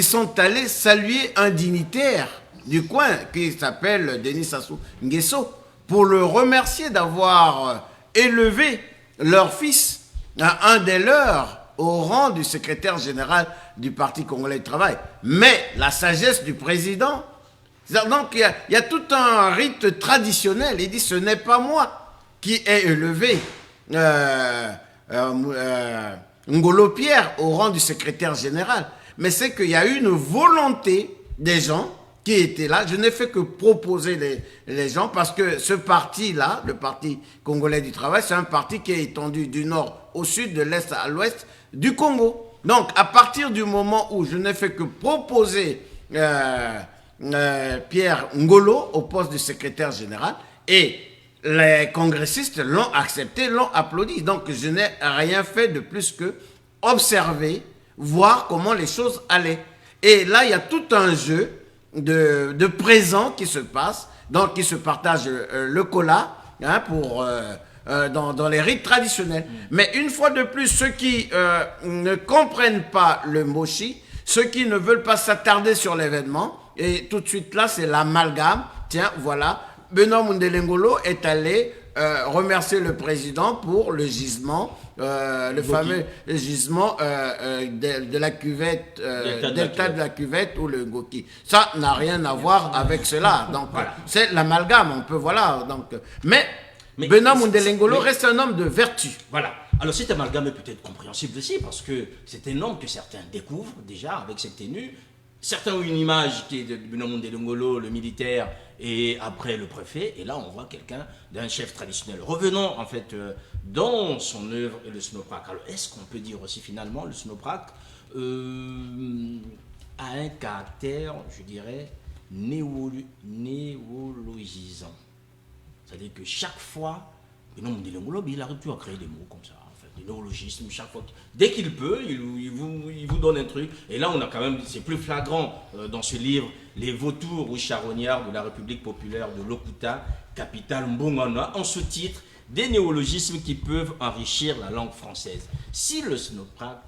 sont allés saluer un dignitaire du coin, qui s'appelle Denis Sassou Nguesso, pour le remercier d'avoir élevé leur fils, un des leurs, au rang du secrétaire général du Parti congolais du travail. Mais la sagesse du président, donc il y a tout un rite traditionnel. Il dit, ce n'est pas moi qui ai élevé Ngolo Pierre au rang du secrétaire général, mais c'est qu'il y a eu une volonté des gens qui étaient là. Je n'ai fait que proposer les gens, parce que ce parti-là, le Parti congolais du travail, c'est un parti qui est étendu du nord au sud, de l'est à l'ouest du Congo. Donc, à partir du moment où je n'ai fait que proposer Pierre Ngolo au poste de secrétaire général, et les congressistes l'ont accepté, l'ont applaudi. Donc, je n'ai rien fait de plus que observer, voir comment les choses allaient. Et là, il y a tout un jeu de présents qui se passe, donc qui se partagent le cola dans les rites traditionnels. Mais une fois de plus, ceux qui ne comprennent pas le mochi, ceux qui ne veulent pas s'attarder sur l'événement, et tout de suite là, c'est l'amalgame. Tiens, voilà, Benoît Mundele Ngolo est allé remercier le président pour le gisement, le fameux gisement de la cuvette, delta de la cuvette ou le Goki. Ça n'a rien à voir avec cela. Donc, voilà. C'est l'amalgame, on peut, voilà. Donc, mais Benoît Mundele Ngolo reste un homme de vertu. Voilà. Alors cet amalgame est peut-être compréhensible aussi, parce que c'est un homme que certains découvrent déjà avec cette tenue. Certains ont une image qui est de Benoît Mundele Ngolo, le militaire, et après le préfet, et là on voit quelqu'un d'un chef traditionnel. Revenons en fait dans son œuvre et le Snowprack. Alors est-ce qu'on peut dire aussi finalement le Snowprack a un caractère, je dirais, néologisant. C'est-à-dire que chaque fois, Benoît Mundele Ngolo, il arrive toujours à créer des mots comme ça. Des néologismes, chaque fois. Dès qu'il peut, il vous donne un truc. Et là, on a quand même, c'est plus flagrant dans ce livre, les vautours ou charognards de la République populaire de Lokuta, capitale Mbongwana, en sous-titre, des néologismes qui peuvent enrichir la langue française. Si le Snowprack,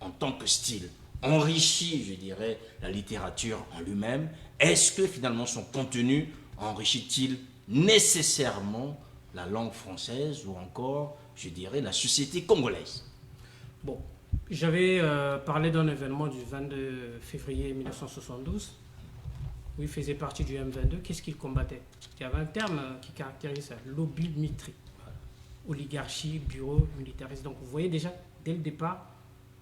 en tant que style, enrichit, je dirais, la littérature en lui-même, est-ce que finalement son contenu enrichit-il nécessairement la langue française ou encore, je dirais, la société congolaise? Bon, j'avais parlé d'un événement du 22 février 1972 où il faisait partie du M22. Qu'est-ce qu'il combattait? Il y avait un terme qui caractérise ça, l'obumitrie. Oligarchie, bureau, militariste. Donc vous voyez déjà, dès le départ,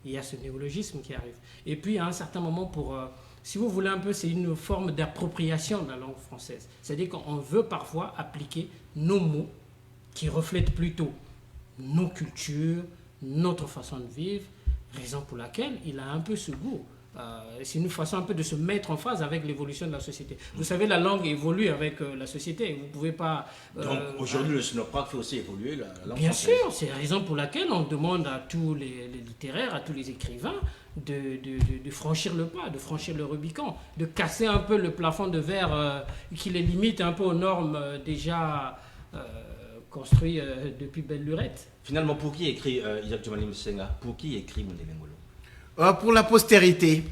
il y a ce néologisme qui arrive. Et puis à un certain moment, si vous voulez un peu, c'est une forme d'appropriation de la langue française. C'est-à-dire qu'on veut parfois appliquer nos mots qui reflètent plutôt nos cultures, notre façon de vivre, raison pour laquelle il a un peu ce goût. C'est une façon un peu de se mettre en phase avec l'évolution de la société. Vous savez, la langue évolue avec la société. Vous ne pouvez pas... Donc aujourd'hui, le Snoprac fait aussi évoluer la langue Bien française. sûr, c'est la raison pour laquelle on demande à tous les littéraires, à tous les écrivains de franchir le pas, de franchir le Rubicon, de casser un peu le plafond de verre qui les limite un peu aux normes déjà construites depuis belle lurette. Finalement, pour qui écrit Isaac Djumali Musenga? Pour qui écrit Mondele Ngolo? Pour la postérité.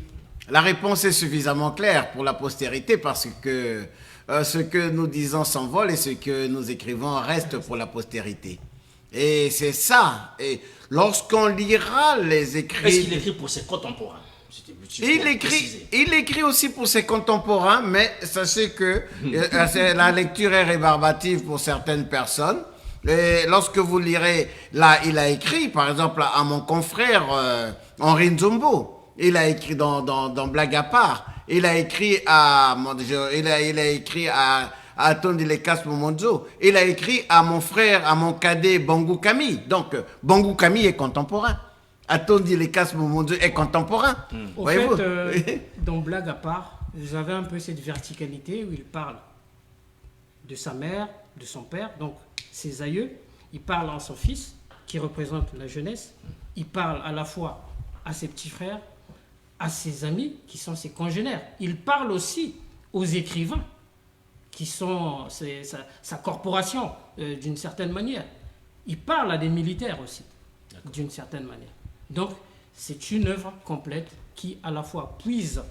La réponse est suffisamment claire pour la postérité parce que ce que nous disons s'envole et ce que nous écrivons reste pour la postérité. Et c'est ça. Et lorsqu'on lira les écrits... Est-ce qu'il écrit pour ses contemporains? Il écrit aussi pour ses contemporains, mais sachez que la lecture est rébarbative pour certaines personnes. Et lorsque vous lirez, là, il a écrit, par exemple, à mon confrère Henri Nzombo, il a écrit dans Blague à part, il a écrit à Tondi Lekas Momonzo, il a écrit à mon frère, à mon cadet Bangou Kami. Donc, Bangou Kami est contemporain. Atondi Lekas Momonzo est contemporain. Au fait, dans Blague à part, vous avez un peu cette verticalité où il parle de sa mère, de son père, donc ses aïeux, il parle à son fils qui représente la jeunesse, il parle à la fois à ses petits frères, à ses amis qui sont ses congénères, il parle aussi aux écrivains qui sont sa corporation d'une certaine manière, il parle à des militaires aussi d'une certaine manière. Donc c'est une œuvre complète qui à la fois puise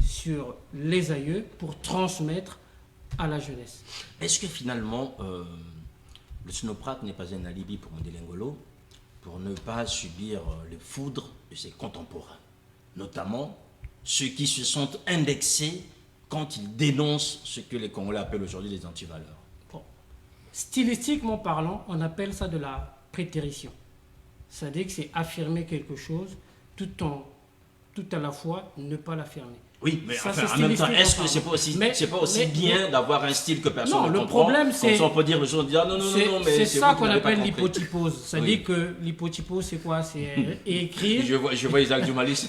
sur les aïeux pour transmettre à la jeunesse. Est-ce que finalement, le Snoprac n'est pas un alibi pour Mondele Ngolo pour ne pas subir les foudres de ses contemporains, notamment ceux qui se sont indexés quand ils dénoncent ce que les Congolais appellent aujourd'hui les antivaleurs? Bon. Stylistiquement parlant, on appelle ça de la prétérition. C'est-à-dire que c'est affirmer quelque chose tout à la fois ne pas l'affirmer. Oui, mais ça, enfin, en même temps, est-ce que c'est pas aussi bien d'avoir un style que personne ne comprend? Non, le problème c'est... Comme ça, on peut dire, non, mais c'est ça qu'on appelle l'hypotypose. l'hypotypose. C'est-à-dire que l'hypotypose, c'est quoi? C'est écrire... Je vois Isaac Djumali.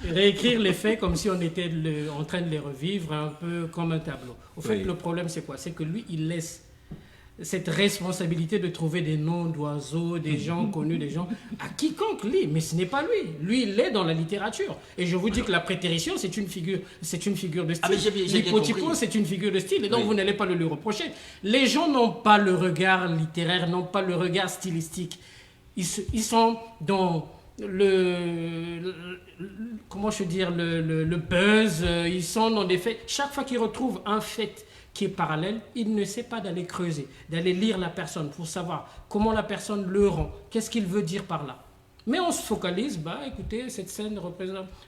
Réécrire les faits comme si on était en train de les revivre, un peu comme un tableau. Au fait, le problème, c'est quoi? C'est que lui, il laisse cette responsabilité de trouver des noms d'oiseaux, des gens connus, des gens à quiconque lit, mais ce n'est pas lui. Lui, il est dans la littérature. Et je vous dis que la prétérition, c'est une figure de style. L'hypotypose, c'est une figure de style. Et donc, vous n'allez pas le lui reprocher. Les gens n'ont pas le regard littéraire, n'ont pas le regard stylistique. Ils sont dans comment je veux dire, le buzz. Ils sont dans des faits. Chaque fois qu'ils retrouvent un fait qui est parallèle, il ne sait pas d'aller creuser, d'aller lire la personne pour savoir comment la personne le rend, qu'est-ce qu'il veut dire par là. Mais on se focalise, écoutez, cette scène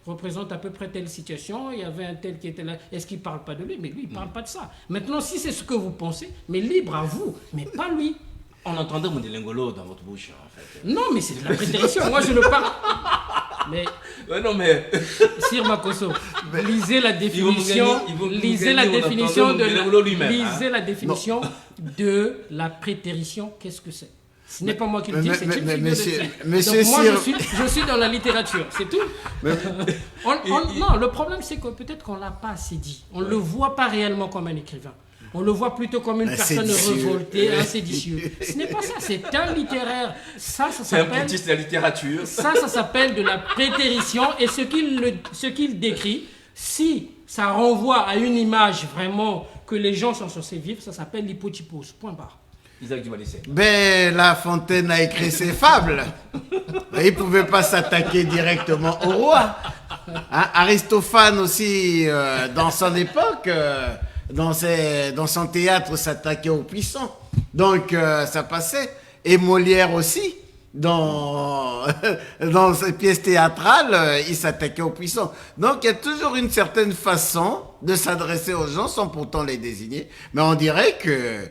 représente à peu près telle situation, il y avait un tel qui était là, est-ce qu'il ne parle pas de lui? Mais lui, il ne parle pas de ça. Maintenant, si c'est ce que vous pensez, mais libre à vous, mais pas lui. On entendait Mondele Ngolo dans votre bouche, en fait. Non, mais c'est de la prétérition. Moi, je ne parle... Mais... non, mais... Sir Makosso, lisez la définition... Lisez la définition de la prétérition. Qu'est-ce que c'est? Ce n'est pas moi qui le dis, c'est une figure de style. Donc moi, je suis dans la littérature, c'est tout. Non, le problème, c'est que peut-être qu'on ne l'a pas assez dit. On ne le voit pas réellement comme un écrivain. On le voit plutôt comme une personne révoltée, un séditieux. Ce n'est pas ça, c'est un littéraire. Ça c'est un petit de la littérature. Ça s'appelle de la prétérition. Et ce qu'il décrit, si ça renvoie à une image vraiment que les gens sont censés vivre, ça s'appelle l'hypotypose. Point barre. Isaac Djumali. La Fontaine a écrit ses fables. Il ne pouvait pas s'attaquer directement au roi. Aristophane aussi, dans son époque... dans son théâtre s'attaquait aux puissants. Donc ça passait. Et Molière aussi, dans ses pièces théâtrales, il s'attaquait aux puissants. Donc il y a toujours une certaine façon de s'adresser aux gens sans pourtant les désigner. Mais on dirait que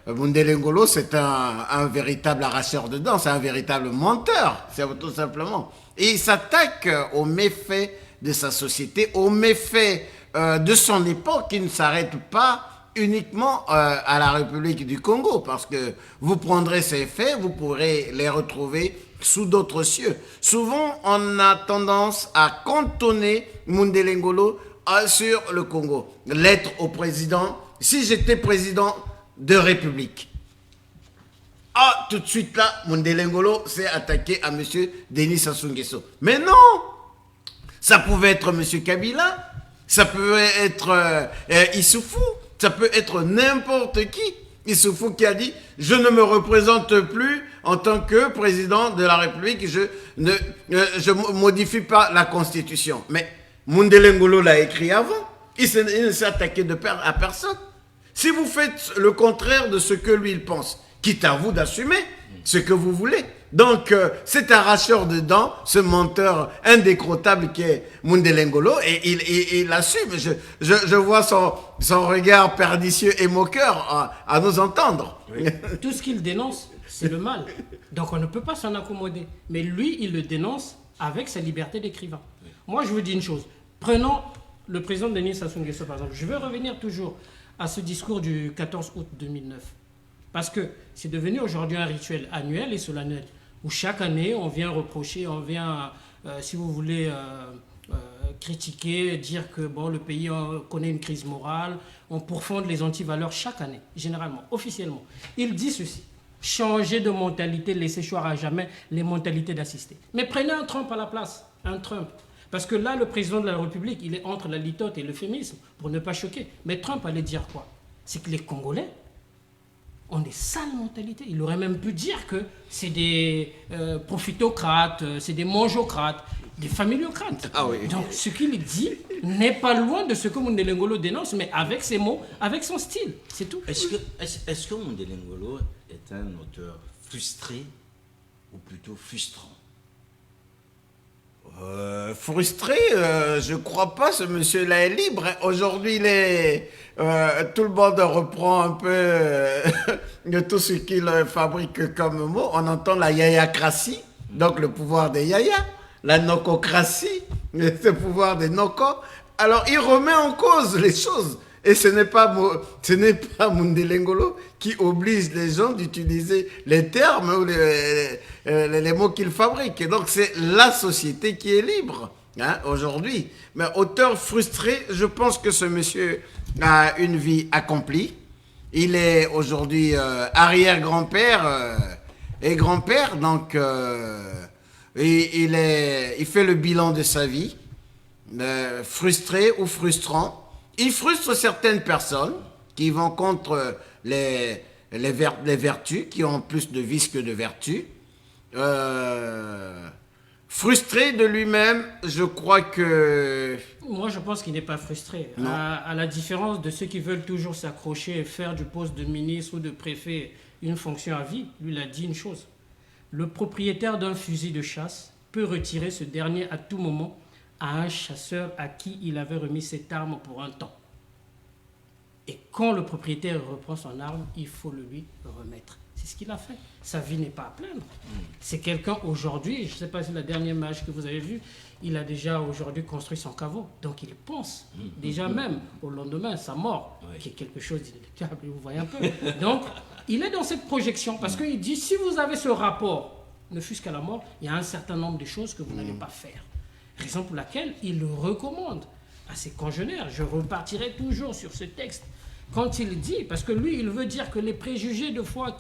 Mundele Ngolo, c'est un véritable arracheur de dents, c'est un véritable menteur, c'est tout simplement. Et il s'attaque aux méfaits de sa société, aux méfaits de son époque, qui ne s'arrête pas uniquement à la République du Congo, parce que vous prendrez ces faits, vous pourrez les retrouver sous d'autres cieux. Souvent, on a tendance à cantonner Mundele Ngolo sur le Congo. Lettre au président, si j'étais président de République. Ah, tout de suite là, Mundele Ngolo s'est attaqué à M. Denis Sassou Nguesso. Mais non, ça pouvait être M. Kabila, ça pouvait être Issoufou, ça peut être n'importe qui. Issoufou qui a dit « Je ne me représente plus en tant que président de la République, je ne modifie pas la Constitution. » Mais Mundele Ngolo l'a écrit avant. Il ne s'est attaqué à personne. Si vous faites le contraire de ce que lui il pense, quitte à vous d'assumer ce que vous voulez. Donc, c'est un arracheur de dents, ce menteur indécrottable qui est Mundele Ngolo, et il assume. Je vois son regard pernicieux et moqueur à nous entendre. Oui. Tout ce qu'il dénonce, c'est le mal. Donc, on ne peut pas s'en accommoder. Mais lui, il le dénonce avec sa liberté d'écrivain. Moi, je vous dis une chose. Prenons le président Denis Sassou Nguesso, par exemple. Je veux revenir toujours à ce discours du 14 août 2009. Parce que c'est devenu aujourd'hui un rituel annuel et solennel, où chaque année, on vient reprocher, on vient, si vous voulez, critiquer, dire que bon, le pays connaît une crise morale, on pourfonde les antivaleurs chaque année, généralement, officiellement. Il dit ceci: changer de mentalité, laisser choir à jamais les mentalités d'assister. Mais prenez un Trump à la place, un Trump. Parce que là, le président de la République, il est entre la litote et l'euphémisme, pour ne pas choquer. Mais Trump allait dire quoi? C'est que les Congolais ont des sales mentalités. Il aurait même pu dire que c'est des profitocrates, c'est des mangeocrates, des familiocrates. Ah oui. Donc ce qu'il dit n'est pas loin de ce que Mundele Ngolo dénonce, mais avec ses mots, avec son style, c'est tout. Est-ce que Mundele Ngolo est un auteur frustré ou plutôt frustrant? Frustré, je crois pas, ce monsieur-là est libre. Aujourd'hui, tout le monde reprend un peu de tout ce qu'il fabrique comme mot. On entend la yayacratie, donc le pouvoir des yayas, la nokocratie, le pouvoir des nokos. Alors, il remet en cause les choses. Et ce n'est pas Mundele Ngolo qui oblige les gens d'utiliser les termes ou les mots qu'il fabrique. Et donc, c'est la société qui est libre aujourd'hui. Mais auteur frustré, je pense que ce monsieur a une vie accomplie. Il est aujourd'hui arrière-grand-père et grand-père. Donc, il fait le bilan de sa vie, frustré ou frustrant. Il frustre certaines personnes qui vont contre les vertus, qui ont plus de vices que de vertus. Frustré de lui-même, je crois que... Moi, je pense qu'il n'est pas frustré. À la différence de ceux qui veulent toujours s'accrocher et faire du poste de ministre ou de préfet une fonction à vie, lui, il a dit une chose. Le propriétaire d'un fusil de chasse peut retirer ce dernier à tout moment à un chasseur à qui il avait remis cette arme pour un temps. Et quand le propriétaire reprend son arme, il faut le lui remettre. C'est ce qu'il a fait. Sa vie n'est pas à plaindre. C'est quelqu'un aujourd'hui, je ne sais pas si la dernière image que vous avez vue, il a déjà aujourd'hui construit son caveau. Donc il pense déjà même au lendemain, sa mort, qui est quelque chose d'inéluctable, vous voyez un peu. Donc il est dans cette projection parce qu'il dit, si vous avez ce rapport, ne fût-ce qu'à la mort, il y a un certain nombre de choses que vous n'allez pas faire. Raison pour laquelle il le recommande à ses congénères. Je repartirai toujours sur ce texte. Quand il dit, parce que lui, il veut dire que les préjugés de foi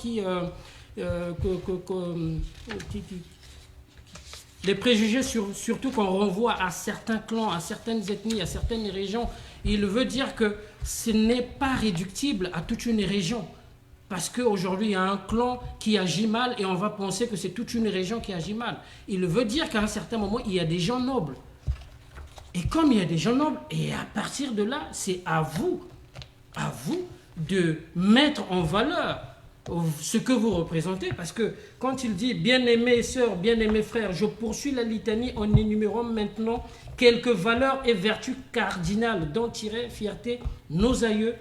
les préjugés surtout qu'on renvoie à certains clans, à certaines ethnies, à certaines régions, il veut dire que ce n'est pas réductible à toute une région. Parce qu'aujourd'hui, il y a un clan qui agit mal et on va penser que c'est toute une région qui agit mal. Il veut dire qu'à un certain moment, il y a des gens nobles. Et comme il y a des gens nobles, et à partir de là, c'est à vous à vous de mettre en valeur ce que vous représentez, parce que quand il dit bien-aimés sœurs, bien-aimés frères, je poursuis la litanie en énumérant maintenant quelques valeurs et vertus cardinales dont tiraient fierté nos aïeux,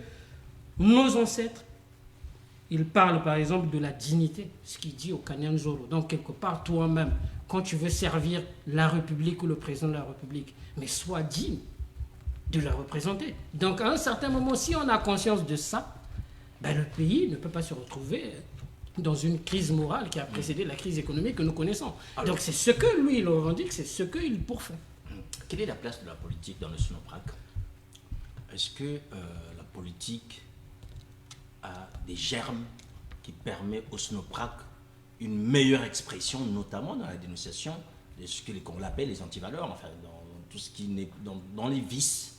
nos ancêtres. Il parle par exemple de la dignité, ce qu'il dit au Kanyanzoro. Donc quelque part, toi-même, quand tu veux servir la République ou le président de la République, mais sois digne de la représenter. Donc à un certain moment, si on a conscience de ça, ben, le pays ne peut pas se retrouver dans une crise morale qui a précédé la crise économique que nous connaissons. Alors, donc c'est ce que lui, il revendique, c'est ce qu'il pourfait. Quelle est la place de la politique dans le SNOPRAC? Est-ce que la politique a des germes qui permettent au SNOPRAC une meilleure expression, notamment dans la dénonciation de ce qu'on appelle les antivaleurs, enfin, dans tout ce qui n'est dans les vices?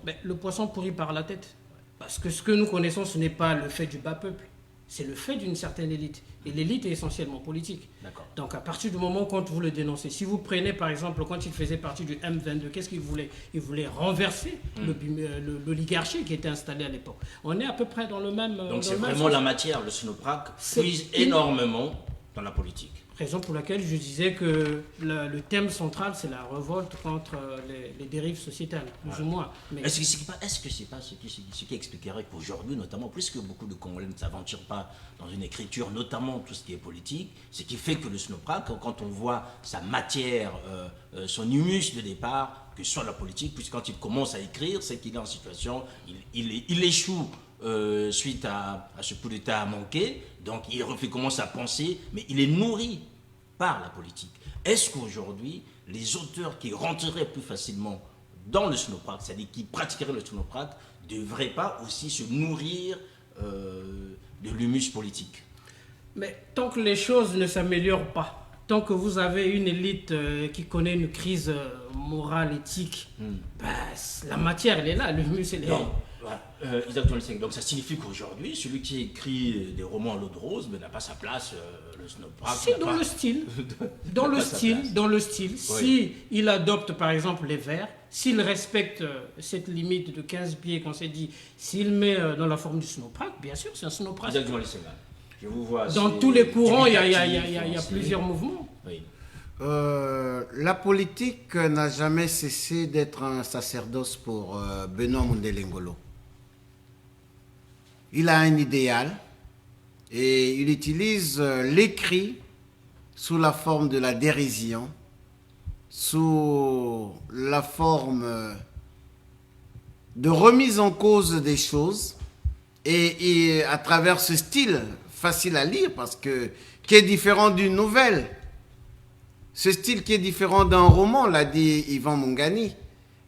Ben, le poisson pourrit par la tête. Parce que ce que nous connaissons, ce n'est pas le fait du bas peuple, c'est le fait d'une certaine élite. Et l'élite est essentiellement politique. Donc à partir du moment quand vous le dénoncez, si vous prenez par exemple, quand il faisait partie du M22, qu'est-ce qu'il voulait? Il voulait renverser l'oligarchie qui était installée à l'époque. On est à peu près dans le même... Donc c'est vraiment la matière, le SNOPRAC puise énormément dans la politique. Raison pour laquelle je disais que le thème central, c'est la révolte contre les dérives sociétales, plus ou moins. Mais est-ce que c'est pas ce qui expliquerait qu'aujourd'hui, notamment, puisque beaucoup de Congolais ne s'aventurent pas dans une écriture, notamment tout ce qui est politique, ce qui fait que le SNOPRAC, quand on voit sa matière, son humus de départ, que ce soit la politique, puisque quand il commence à écrire, c'est qu'il est en situation, il échoue suite à ce coup d'État manqué, donc il commence à penser, mais il est nourri par la politique. Est-ce qu'aujourd'hui, les auteurs qui rentreraient plus facilement dans le SNOPRAC, c'est-à-dire qui pratiqueraient le SNOPRAC, ne devraient pas aussi se nourrir de l'humus politique? Mais tant que les choses ne s'améliorent pas, tant que vous avez une élite qui connaît une crise morale, éthique, la matière, elle est là, l'humus, elle est là. Donc ça signifie qu'aujourd'hui, celui qui écrit des romans à l'eau de rose n'a pas sa place, le SNOPRAC. Si, dans le style, oui. Si il adopte par exemple les vers, s'il respecte cette limite de 15 pieds qu'on s'est dit, s'il met dans la forme du SNOPRAC, bien sûr, c'est un SNOPRAC. Je vous vois, dans tous les courants, il y a plusieurs mouvements. Oui. La politique n'a jamais cessé d'être un sacerdoce pour Benoît Mondele Ngolo. Il a un idéal et il utilise l'écrit sous la forme de la dérision, sous la forme de remise en cause des choses et à travers ce style facile à lire parce que qui est différent d'une nouvelle. Ce style qui est différent d'un roman, l'a dit Yvan Mongani.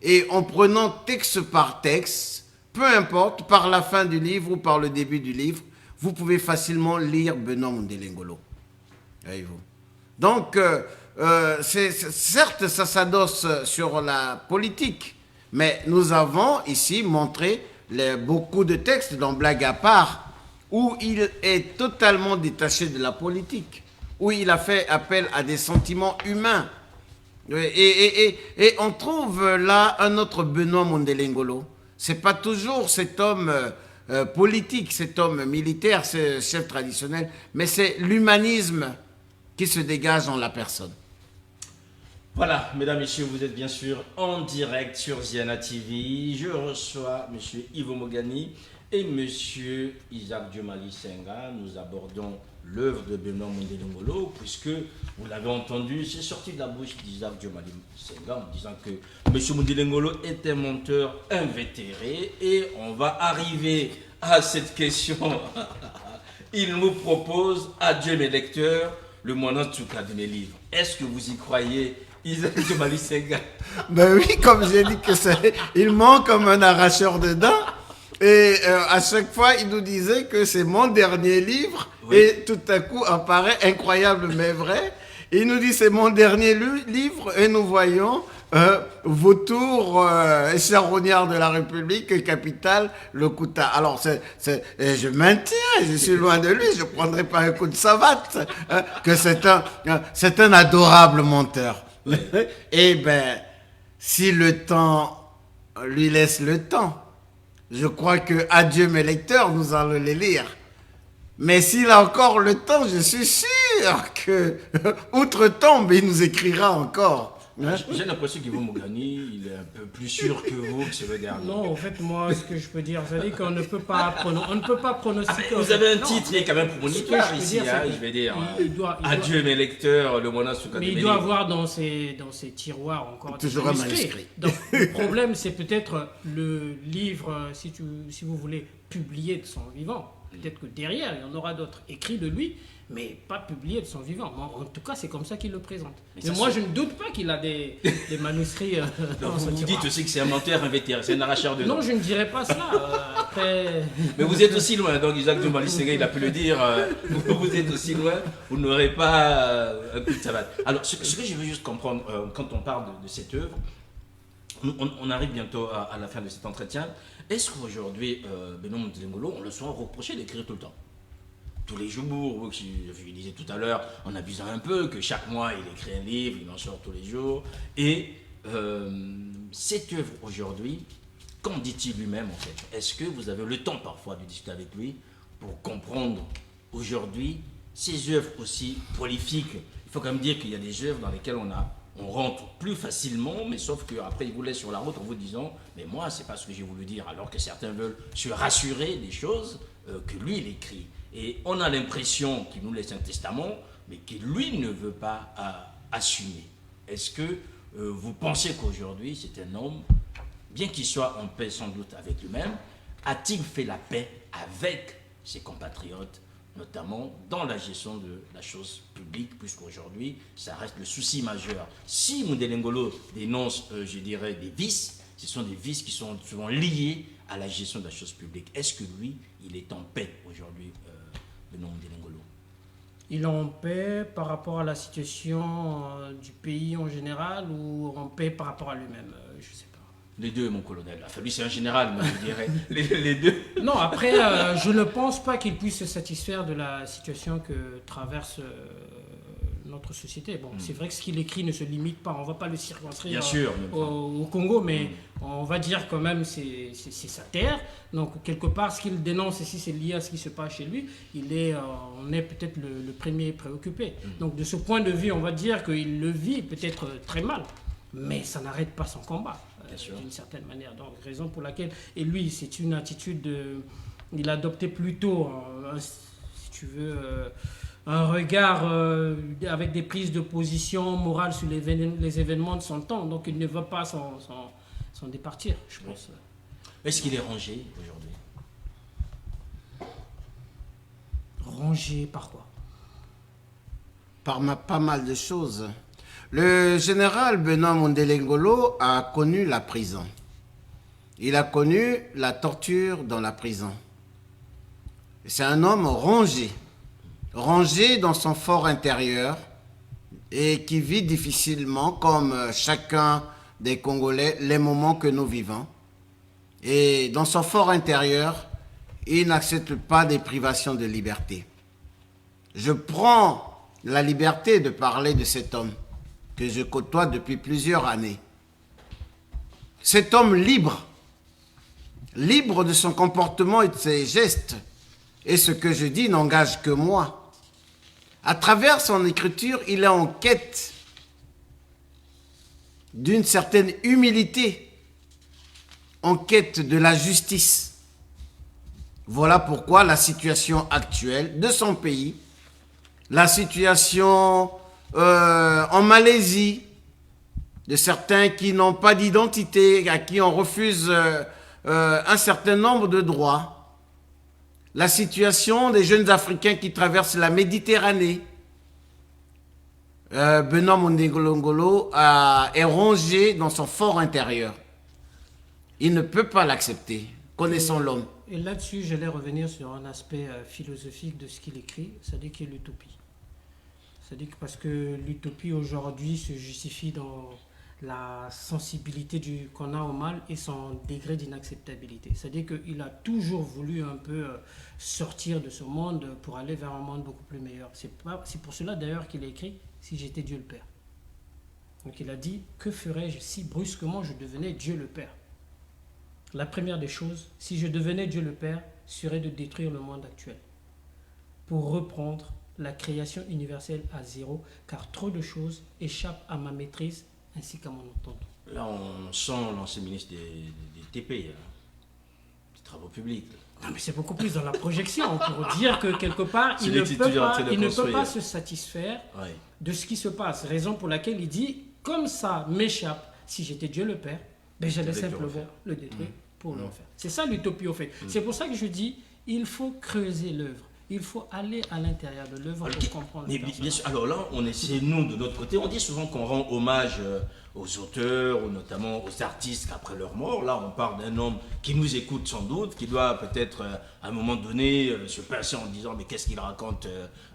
Et en prenant texte par texte, peu importe, par la fin du livre ou par le début du livre, vous pouvez facilement lire Benoît Mondele Ngolo. Voyez-vous. Donc, certes, ça s'adosse sur la politique, mais nous avons ici montré beaucoup de textes dans Blague à part, où il est totalement détaché de la politique, où il a fait appel à des sentiments humains. Et on trouve là un autre Benoît Mondele Ngolo. Ce n'est pas toujours cet homme politique, cet homme militaire, ce chef traditionnel, mais c'est l'humanisme qui se dégage dans la personne. Voilà, mesdames, messieurs, vous êtes bien sûr en direct sur Ziana TV. Je reçois M. Ivo Mogani et M. Isaac Diomali Senga. Nous abordons l'œuvre de Benoît Mondele Ngolo, puisque, vous l'avez entendu, c'est sorti de la bouche d'Isaac Diomali Senga en disant que M. Mondele Ngolo est un monteur invétéré. Et on va arriver à cette question. Il nous propose, adieu mes lecteurs, le moyen en tout cas de mes livres. Est-ce que vous y croyez, Isaac Diomali Senga? Ben oui, comme j'ai dit que il manque comme un arracheur de dents. Et à chaque fois, il nous disait que c'est mon dernier livre. Oui. Et tout à coup, apparaît incroyable mais vrai. Il nous dit c'est mon dernier livre. Et nous voyons Vautour, charognard de la République, capitale, le Kouta. Alors, je maintiens, je suis loin de lui, je ne prendrai pas un coup de savate, que c'est un adorable menteur. Oui. Et ben, si le temps lui laisse le temps, Je crois que adieu mes lecteurs, nous allons les lire. Mais s'il a encore le temps, je suis sûr que, outre-tombe, il nous écrira encore. Hein? J'ai l'impression qu'Ivo Mogani, il est un peu plus sûr que vous que c'est le dernier. Non, en fait, moi, ce que je peux dire, c'est qu'on ne peut pas, on ne peut pas pronostiquer. Vous avez un Non, titre qui est quand même ce que promonitoire je peux ici, dire, hein, c'est je vais dire. il doit- Adieu mes lecteurs, le Mona Souka Mais il doit avoir dans ses tiroirs encore Toujours des un manuscrits. manuscrit. Donc, le problème, c'est peut-être le livre, si vous voulez, publié de son vivant. Peut-être que derrière, il y en aura d'autres écrits de lui, mais pas publiés de son vivant. En tout cas, c'est comme ça qu'il le présente. Mais moi, je ne doute pas qu'il a des manuscrits dans Donc, son vous tiroir. dites aussi que c'est un menteur invétéré, c'est un arracheur de Non, noms. je ne dirais pas cela. Après... Mais vous êtes aussi loin, donc Isaac Dumalisségué, il a pu le dire, vous êtes aussi loin, vous n'aurez pas un coup de savate. Alors, ce que je veux juste comprendre, quand on parle de cette œuvre, on arrive bientôt à la fin de cet entretien. Est-ce qu'aujourd'hui, Benoît Montelengolo, on le soit reproché d'écrire tout le temps? Tous les jours, je disais tout à l'heure, en abusant un peu, que chaque mois il écrit un livre, il en sort tous les jours. Et cette œuvre aujourd'hui, qu'en dit-il lui-même en fait? Est-ce que vous avez le temps parfois de discuter avec lui pour comprendre aujourd'hui ces œuvres aussi prolifiques? Il faut quand même dire qu'il y a des œuvres dans lesquelles on rentre plus facilement, mais sauf qu'après il vous laisse sur la route en vous disant « mais moi c'est pas ce que j'ai voulu dire », alors que certains veulent se rassurer des choses que lui il écrit. Et on a l'impression qu'il nous laisse un testament, mais qu'il lui ne veut pas assumer. Est-ce que vous pensez qu'aujourd'hui c'est un homme, bien qu'il soit en paix sans doute avec lui-même, a-t-il fait la paix avec ses compatriotes, notamment dans la gestion de la chose publique, puisqu'aujourd'hui, ça reste le souci majeur. Si Montelengolo dénonce, je dirais, des vices, ce sont des vices qui sont souvent liés à la gestion de la chose publique. Est-ce que lui, il est en paix aujourd'hui, Benoît Montelengolo? Il est en paix par rapport à la situation du pays en général ou en paix par rapport à lui-même, je ne sais pas. Les deux, mon colonel. Enfin, lui, c'est un général, mais je dirais les deux. Non, après, je ne pense pas qu'il puisse se satisfaire de la situation que traverse notre société. Bon, c'est vrai que ce qu'il écrit ne se limite pas, on ne va pas le circonscrire Bien sûr, au Congo, mais on va dire quand même c'est sa terre. Donc, quelque part, ce qu'il dénonce, et si c'est lié à ce qui se passe chez lui, on est peut-être le premier préoccupé. Donc, de ce point de vue, on va dire qu'il le vit peut-être très mal, mais ça n'arrête pas son combat. D'une certaine manière. Donc, raison pour laquelle, et lui, c'est une attitude, il a adopté plutôt, si tu veux, un regard avec des prises de position morale sur les événements de son temps. Donc, il ne va pas s'en départir, je pense. Est-ce qu'il est rangé aujourd'hui? Rangé par quoi? Par pas mal de choses. Le général Benoît Montelengolo a connu la prison. Il a connu la torture dans la prison. C'est un homme rongé. Rongé dans son fort intérieur et qui vit difficilement, comme chacun des Congolais, les moments que nous vivons. Et dans son fort intérieur, il n'accepte pas des privations de liberté. Je prends la liberté de parler de cet homme que je côtoie depuis plusieurs années. Cet homme libre de son comportement et de ses gestes, et ce que je dis n'engage que moi. À travers son écriture, il est en quête d'une certaine humilité, en quête de la justice. Voilà pourquoi la situation actuelle de son pays, la situation en Malaisie, de certains qui n'ont pas d'identité, à qui on refuse un certain nombre de droits, la situation des jeunes Africains qui traversent la Méditerranée. Benoît Montelengolo est rongé dans son fort intérieur. Il ne peut pas l'accepter, connaissant l'homme. Et là-dessus, j'allais revenir sur un aspect philosophique de ce qu'il écrit, c'est-à-dire qu'il y a l'utopie. C'est-à-dire que parce que l'utopie aujourd'hui se justifie dans la sensibilité qu'on a au mal et son degré d'inacceptabilité. C'est-à-dire qu'il a toujours voulu un peu sortir de ce monde pour aller vers un monde beaucoup plus meilleur. C'est pour cela d'ailleurs qu'il a écrit « Si j'étais Dieu le Père ». Donc il a dit « Que ferais-je si brusquement je devenais Dieu le Père ?» La première des choses, si je devenais Dieu le Père, serait de détruire le monde actuel pour reprendre la création universelle à zéro, car trop de choses échappent à ma maîtrise ainsi qu'à mon entendement. Là, on sent l'ancien ministre des TP, hein, des travaux publics. Non, mais c'est beaucoup plus dans la projection pour dire que quelque part, il Celui ne qui est peut toujours en pas, train de il ne peut construire. pas se satisfaire Ouais. de ce qui se passe. Raison pour laquelle il dit, comme ça m'échappe, si j'étais Dieu le Père, ben j'allais Avec le simplement refaire. le détruire pour le refaire. C'est ça l'utopie au fait. C'est pour ça que je dis, il faut creuser l'œuvre. Il faut aller à l'intérieur de l'œuvre Alors, pour comprendre. mais le bien personnage. sûr, alors là, on essaie, nous, de notre côté, on dit souvent qu'on rend hommage aux auteurs, ou notamment aux artistes qu'après leur mort. Là, on parle d'un homme qui nous écoute sans doute, qui doit peut-être, à un moment donné, se passer en disant, mais qu'est-ce qu'il raconte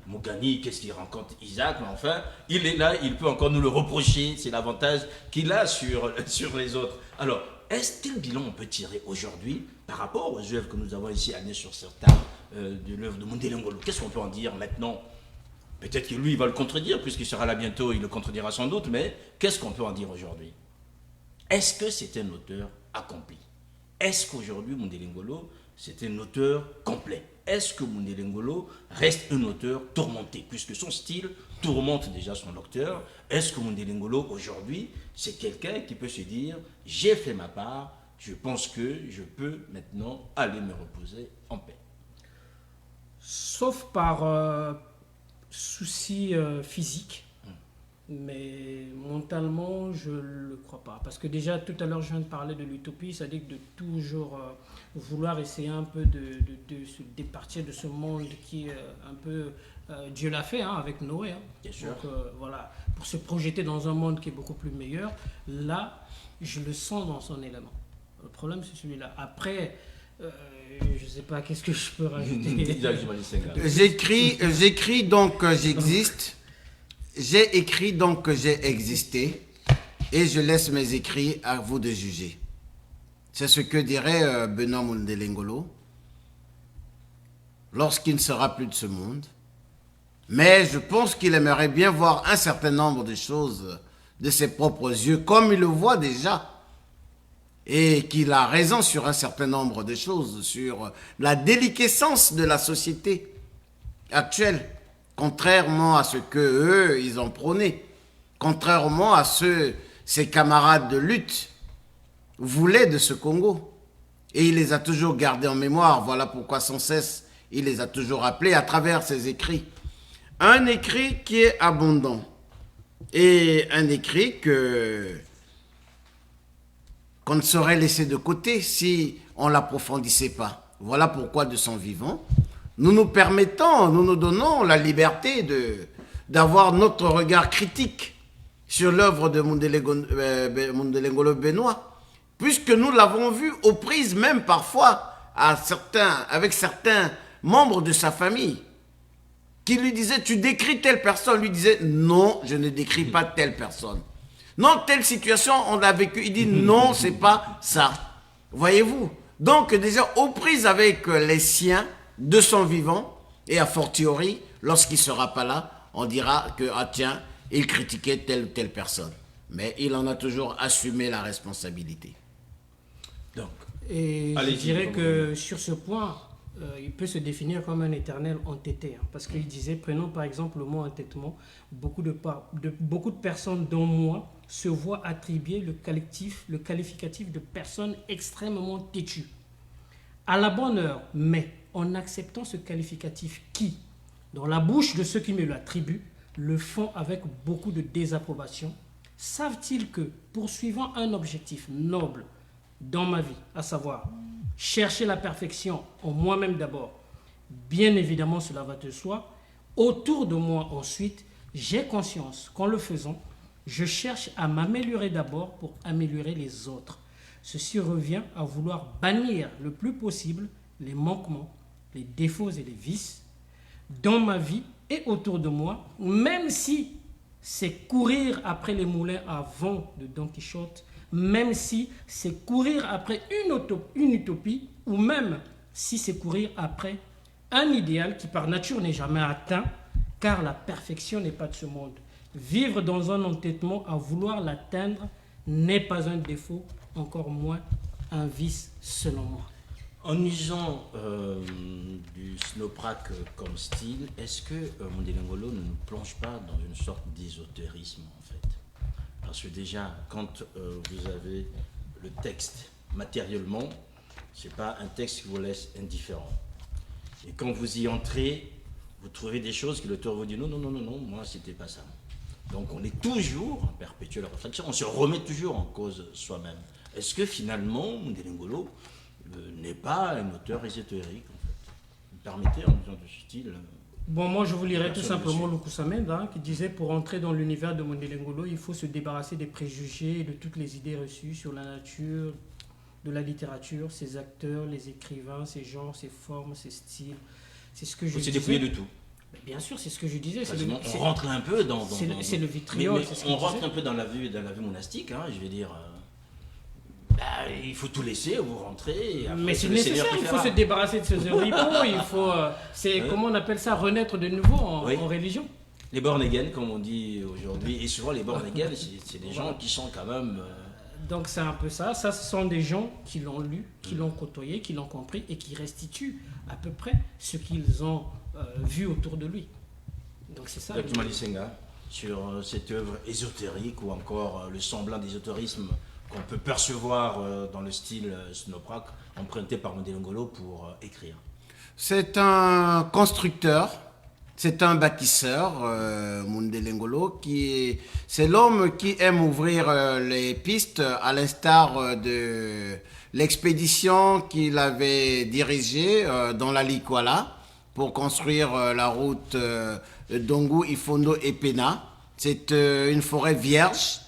Mougani, qu'est-ce qu'il raconte Isaac, mais enfin, il est là, il peut encore nous le reprocher, c'est l'avantage qu'il a sur les autres. Alors, quel bilan on peut tirer aujourd'hui par rapport aux œuvres que nous avons ici amenées sur certains de l'œuvre de Mundele Ngolo? Qu'est-ce qu'on peut en dire maintenant? Peut-être que lui, il va le contredire, puisqu'il sera là bientôt, il le contredira sans doute, mais qu'est-ce qu'on peut en dire aujourd'hui? Est-ce que c'est un auteur accompli? Est-ce qu'aujourd'hui, Mundele Ngolo, c'est un auteur complet? Est-ce que Mundele Ngolo reste un auteur tourmenté, puisque son style tourmente déjà son lecteur? Est-ce que Mundele Ngolo, aujourd'hui, c'est quelqu'un qui peut se dire, j'ai fait ma part, je pense que je peux maintenant aller me reposer en paix? Sauf par souci physique, mais mentalement, je ne le crois pas. Parce que déjà, tout à l'heure, je viens de parler de l'utopie, c'est-à-dire de toujours vouloir essayer un peu de se départir de ce monde qui est un peu... Dieu l'a fait hein, avec Noé. Hein. Bien sûr. Donc voilà, pour se projeter dans un monde qui est beaucoup plus meilleur, là, je le sens dans son élément. Le problème, c'est celui-là. Après... je sais pas, qu'est-ce que je peux rajouter. J'écris donc j'existe. J'ai écrit donc que j'ai existé. Et je laisse mes écrits à vous de juger. C'est ce que dirait Benoît Mundele Ngolo lorsqu'il ne sera plus de ce monde. Mais je pense qu'il aimerait bien voir un certain nombre de choses de ses propres yeux, comme il le voit déjà. Et qu'il a raison sur un certain nombre de choses, sur la déliquescence de la société actuelle, contrairement à ce que eux ils ont prôné, contrairement à ses camarades de lutte voulaient de ce Congo. Et il les a toujours gardés en mémoire, voilà pourquoi sans cesse il les a toujours appelés à travers ses écrits. Un écrit qui est abondant et un écrit qu'on ne saurait laisser de côté si on ne l'approfondissait pas. Voilà pourquoi de son vivant, nous nous donnons la liberté d'avoir notre regard critique sur l'œuvre de Mundele Ngolo Benoît, puisque nous l'avons vu aux prises même parfois avec certains membres de sa famille, qui lui disaient, tu décris telle personne, lui disait, non, je ne décris pas telle personne. Non, telle situation, on l'a vécu. Il dit non, c'est pas ça. Voyez-vous? Donc, déjà, aux prises avec les siens de son vivant, et a fortiori, lorsqu'il ne sera pas là, on dira que, ah tiens, il critiquait telle ou telle personne. Mais il en a toujours assumé la responsabilité. Donc, et je dirais que sur ce point, il peut se définir comme un éternel entêté. Hein, parce qu'il disait, prenons par exemple le mot entêtement, beaucoup de personnes, dont moi, se voient attribuer le qualificatif de personne extrêmement têtue. À la bonne heure, mais en acceptant ce qualificatif qui, dans la bouche de ceux qui me l'attribuent, le font avec beaucoup de désapprobation, savent-ils que, poursuivant un objectif noble dans ma vie, à savoir chercher la perfection en moi-même d'abord, bien évidemment cela va de soi, autour de moi ensuite, j'ai conscience qu'en le faisant, je cherche à m'améliorer d'abord pour améliorer les autres. Ceci revient à vouloir bannir le plus possible les manquements, les défauts et les vices dans ma vie et autour de moi, même si c'est courir après les moulins à vent de Don Quichotte, même si c'est courir après une utopie, ou même si c'est courir après un idéal qui par nature n'est jamais atteint, car la perfection n'est pas de ce monde. Vivre dans un entêtement à vouloir l'atteindre n'est pas un défaut, encore moins un vice selon moi. En usant du snowprack comme style, est-ce que Mondele Ngolo ne nous plonge pas dans une sorte d'ésotérisme en fait? Parce que déjà, quand vous avez le texte matériellement, c'est pas un texte qui vous laisse indifférent. Et quand vous y entrez, vous trouvez des choses que l'auteur vous dit non, non, non, non, non, moi c'était pas ça. Donc on est toujours en perpétuelle réflexion, on se remet toujours en cause soi-même. Est-ce que finalement, Mondele Ngolo n'est pas un auteur ésotérique en fait? Vous me permettez en disant de ce style? Bon, moi je vous lirai tout Personne simplement dessus. Lukusamenda, qui disait pour entrer dans l'univers de Mondele Ngolo, il faut se débarrasser des préjugés et de toutes les idées reçues sur la nature de la littérature, ses acteurs, les écrivains, ses genres, ses formes, ses styles. C'est ce que je Vous s'est disais. dépouillé de tout. Mais bien sûr, c'est ce que je disais. C'est Quasiment, le, on rentre un peu dans... c'est le vitriol, mais c'est ce on qu'il rentre disait. un peu dans la vie monastique, hein, je vais dire. Il faut tout laisser, vous rentrez. Et après, Mais c'est le Seigneur nécessaire, qui il faut fera. se débarrasser de ces oripeaux, il faut, c'est, Oui. comment on appelle ça, renaître de nouveau Oui. en religion. Les born again, comme on dit aujourd'hui, et souvent les born again, c'est des gens qui sont quand même... Donc c'est un peu ça, ce sont des gens qui l'ont lu, qui l'ont côtoyé, qui l'ont compris et qui restituent à peu près ce qu'ils ont vu autour de lui. Donc c'est ça. Jacques Malisenga, sur cette œuvre ésotérique ou encore le semblant d'ésotérisme qu'on peut percevoir dans le style snowprack emprunté par Mondele Ngolo pour écrire. C'est un constructeur, c'est un bâtisseur, Mondele Ngolo, c'est l'homme qui aime ouvrir les pistes à l'instar de l'expédition qu'il avait dirigée dans la Likwala pour construire la route Dongu, Ifondo et Pena. C'est une forêt vierge.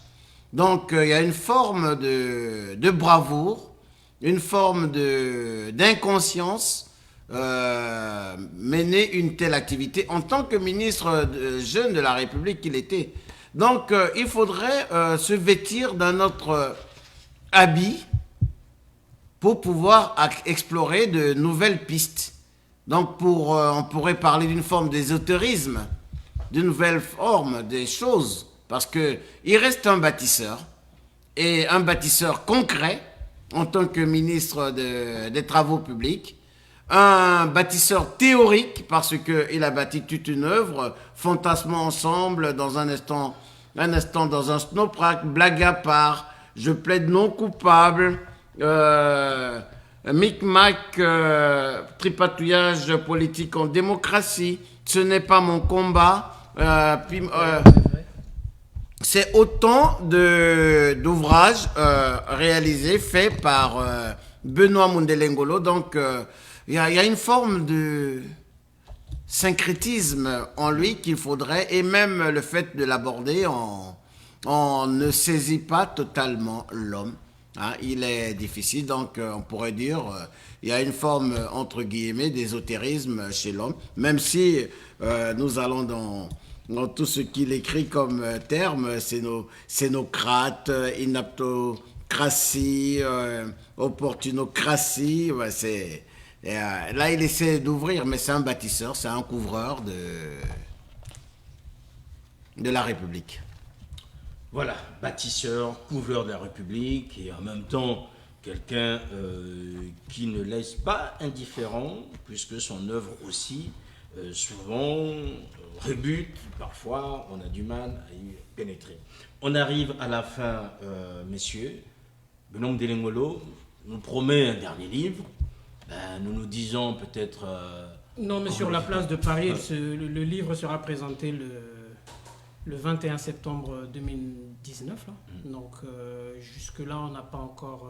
Donc il y a une forme de bravoure, une forme d'inconscience mener une telle activité en tant que ministre jeune de la République qu'il était. Donc il faudrait se vêtir d'un autre habit pour pouvoir explorer de nouvelles pistes. Donc on pourrait parler d'une forme d'ésotérisme, d'une nouvelle forme des choses, parce qu'il reste un bâtisseur, et un bâtisseur concret en tant que ministre des Travaux publics, un bâtisseur théorique parce qu'il a bâti toute une œuvre, fantasmant ensemble dans un instant dans un snowprack, blague à part, je plaide non coupable, micmac, tripatouillage politique en démocratie, ce n'est pas mon combat, c'est autant d'ouvrages réalisés, faits par Benoît Mondele Ngolo. Donc, il y a une forme de syncrétisme en lui qu'il faudrait, et même le fait de l'aborder, on ne saisit pas totalement l'homme. Hein, il est difficile, donc on pourrait dire il y a une forme, entre guillemets, d'ésotérisme chez l'homme, même si nous allons dans tout ce qu'il écrit comme terme, sénocrate, inaptocratie, opportunocratie, là il essaie d'ouvrir, mais c'est un bâtisseur, c'est un couvreur de la République. Voilà, bâtisseur, couvreur de la République et en même temps quelqu'un qui ne laisse pas indifférent, puisque son œuvre aussi souvent rebute, parfois on a du mal à y pénétrer. On arrive à la fin, messieurs. Benoît Mondele Ngolo nous promet un dernier livre. Nous nous disons peut-être... Non, mais sur la place de Paris, le livre sera présenté le 21 septembre 2019. Là. Donc jusque-là, on n'a pas encore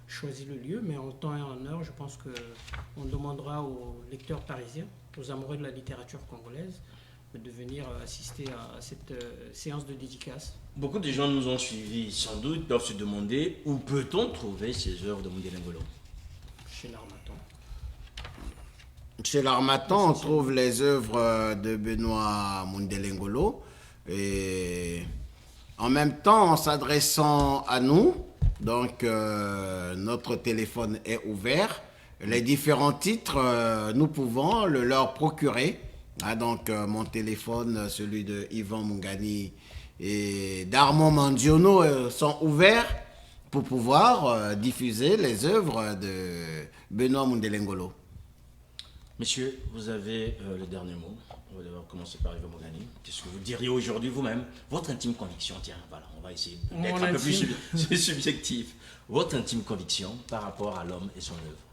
choisi le lieu, mais en temps et en heure, je pense qu'on demandera aux lecteurs parisiens, aux amoureux de la littérature congolaise, de venir assister à cette séance de dédicace. Beaucoup de gens nous ont suivis, sans doute doivent se demander où peut-on trouver ces œuvres de Mondele Ngolo. Chez l'Harmattan. Chez l'Harmattan, on trouve les œuvres de Benoît Mondele Ngolo, et en même temps, en s'adressant à nous, donc notre téléphone est ouvert. Les différents titres, nous pouvons le leur procurer. Donc mon téléphone, celui de Yvan Mungani et d'Armand Mandiono sont ouverts. pour pouvoir diffuser les œuvres de Benoît Mundelengolo. Messieurs, vous avez le dernier mot. On va d'abord commencer par Yves Mogani. Qu'est-ce que vous diriez aujourd'hui vous-même? Votre intime conviction, tiens, voilà, on va essayer d'être un peu plus subjectif. Votre intime conviction par rapport à l'homme et son œuvre.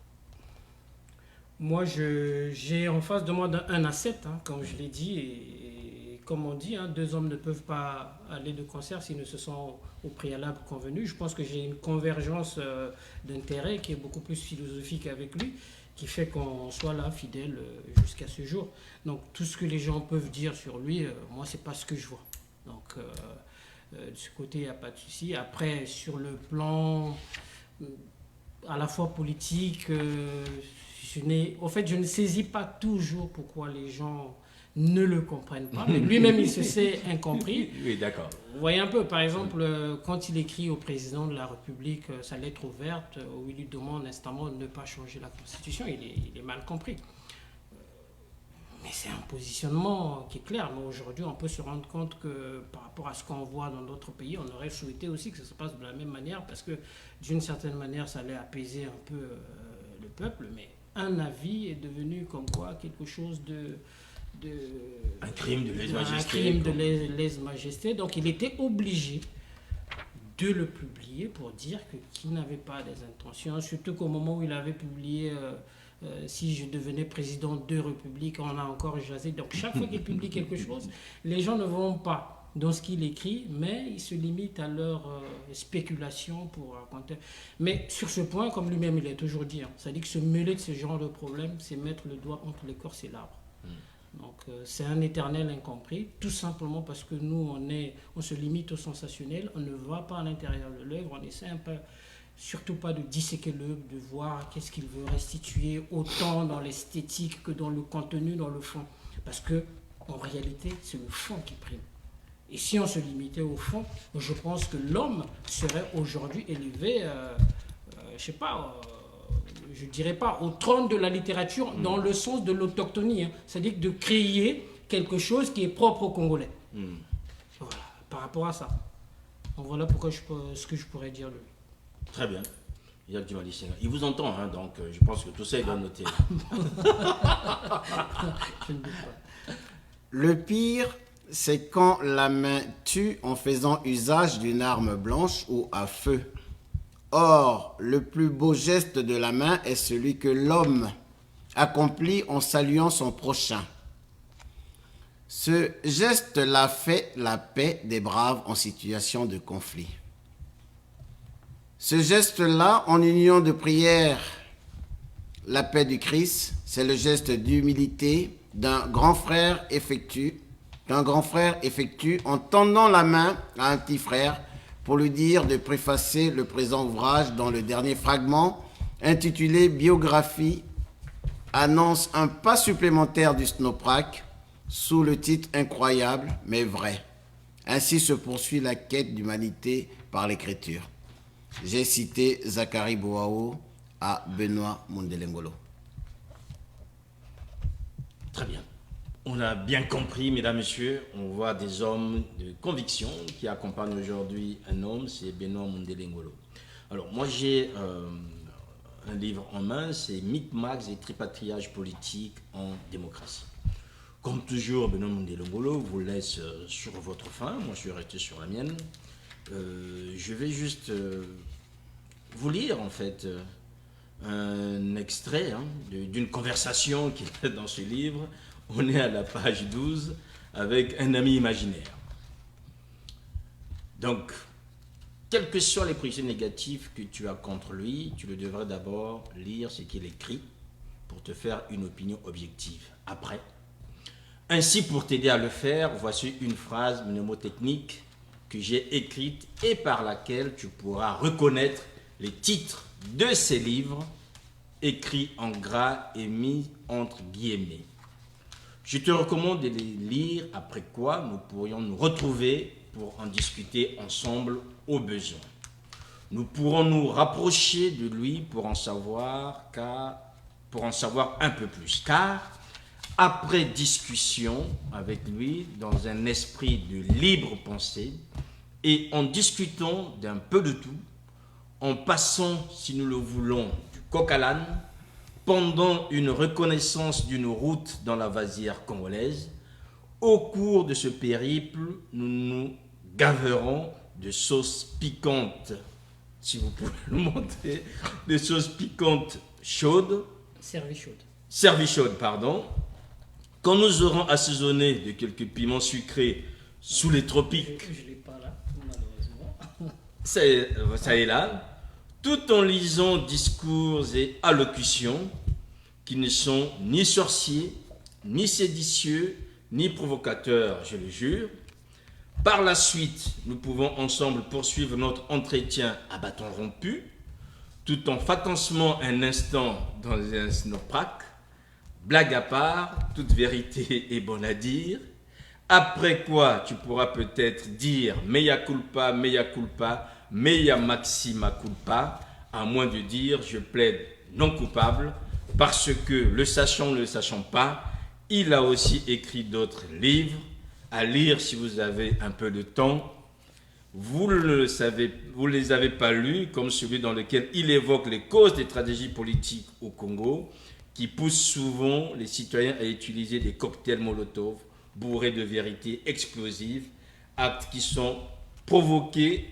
Moi, j'ai en face de moi un asset, hein, comme je l'ai dit, et comme on dit, hein, deux hommes ne peuvent pas aller de concert s'ils ne se sont au préalable convenus. Je pense que j'ai une convergence d'intérêts qui est beaucoup plus philosophique avec lui, qui fait qu'on soit là, fidèle jusqu'à ce jour. Donc tout ce que les gens peuvent dire sur lui, moi, c'est pas ce que je vois. Donc de ce côté, il n'y a pas de souci. Après, sur le plan à la fois politique, je ne saisis pas toujours pourquoi les gens ne le comprennent pas. Mais lui-même, il se sait incompris. Oui, d'accord. Vous voyez un peu, par exemple, quand il écrit au président de la République sa lettre ouverte, où il lui demande instamment de ne pas changer la Constitution, il est mal compris. Mais c'est un positionnement qui est clair. Mais aujourd'hui, on peut se rendre compte que par rapport à ce qu'on voit dans d'autres pays, on aurait souhaité aussi que ça se passe de la même manière, parce que d'une certaine manière, ça allait apaiser un peu le peuple. Mais un avis est devenu comme quoi quelque chose un crime de lèse-majesté. Un crime de lèse-majesté. Donc il était obligé de le publier pour dire qu'il n'avait pas des intentions, surtout qu'au moment où il avait publié si je devenais président de République, on a encore jasé. Donc chaque fois qu'il publie quelque chose, les gens ne vont pas dans ce qu'il écrit, mais ils se limitent à leur spéculation pour raconter. Mais sur ce point, comme lui-même il a toujours dit, c'est-à-dire que se mêler de ce genre de problème, c'est mettre le doigt entre l'écorce et l'arbre. Donc c'est un éternel incompris, tout simplement parce que nous, on se limite au sensationnel, on ne va pas à l'intérieur de l'œuvre, on essaie un peu, surtout pas de disséquer l'œuvre, de voir qu'est-ce qu'il veut restituer, autant dans l'esthétique que dans le contenu, dans le fond. Parce que en réalité, c'est le fond qui prime. Et si on se limitait au fond, je pense que l'homme serait aujourd'hui élevé, je sais pas... je ne dirais pas au trône de la littérature dans le sens de l'autochtonie, hein. C'est-à-dire de créer quelque chose qui est propre aux Congolais. Voilà, par rapport à ça. Donc voilà pourquoi ce que je pourrais dire de lui. Très bien. Il vous entend, hein, donc je pense que tout ça est bien noté. Je ne doute pas. Le pire, c'est quand la main tue en faisant usage d'une arme blanche ou à feu. Or, le plus beau geste de la main est celui que l'homme accomplit en saluant son prochain. Ce geste-là fait la paix des braves en situation de conflit. Ce geste-là, en union de prière, la paix du Christ, c'est le geste d'humilité qu'un grand frère effectue en tendant la main à un petit frère pour lui dire de préfacer le présent ouvrage dans le dernier fragment intitulé « Biographie » annonce un pas supplémentaire du Snoprak sous le titre incroyable mais vrai. Ainsi se poursuit la quête d'humanité par l'écriture. J'ai cité Zacharie Boao à Benoît Mundelengolo. Très bien. On a bien compris, mesdames, messieurs, on voit des hommes de conviction qui accompagnent aujourd'hui un homme, c'est Benoît Mundelengolo. Alors, moi, j'ai un livre en main, c'est Micmacs et tripatriage politique en démocratie. Comme toujours, Benoît Mundelengolo vous laisse sur votre faim, moi je suis resté sur la mienne. Je vais juste vous lire, en fait, un extrait d'une conversation qui est dans ce livre. On est à la page 12 avec un ami imaginaire. Donc, quelles que soient les projections négatives que tu as contre lui, tu le devrais d'abord lire ce qu'il écrit pour te faire une opinion objective. Après, ainsi pour t'aider à le faire, voici une phrase mnémotechnique que j'ai écrite et par laquelle tu pourras reconnaître les titres de ces livres écrits en gras et mis entre guillemets. Je te recommande de les lire, après quoi nous pourrions nous retrouver pour en discuter ensemble au besoin. Nous pourrons nous rapprocher de lui pour en savoir un peu plus. Car après discussion avec lui dans un esprit de libre pensée et en discutant d'un peu de tout, en passant, si nous le voulons, du coq à l'âne, pendant une reconnaissance d'une route dans la vasière congolaise. Au cours de ce périple, nous nous gaverons de sauces piquantes, si vous pouvez le montrer, de sauces piquantes chaudes, servies chaudes, pardon, quand nous aurons assaisonné de quelques piments sucrés sous les tropiques. Je ne l'ai pas là, malheureusement. Ça est là, tout en lisant discours et allocutions qui ne sont ni sorciers, ni séditieux, ni provocateurs, je le jure. Par la suite, nous pouvons ensemble poursuivre notre entretien à bâton rompu, tout en vacancement un instant dans un snowprac. Blague à part, toute vérité est bonne à dire. Après quoi, tu pourras peut-être dire mea culpa, mea maxima culpa, à moins de dire je plaide non coupable, parce que le sachant, ne le sachant pas, il a aussi écrit d'autres livres à lire si vous avez un peu de temps. Vous ne les avez pas lus, comme celui dans lequel il évoque les causes des tragédies politiques au Congo, qui poussent souvent les citoyens à utiliser des cocktails Molotov bourrés de vérités explosives, actes qui sont provoqués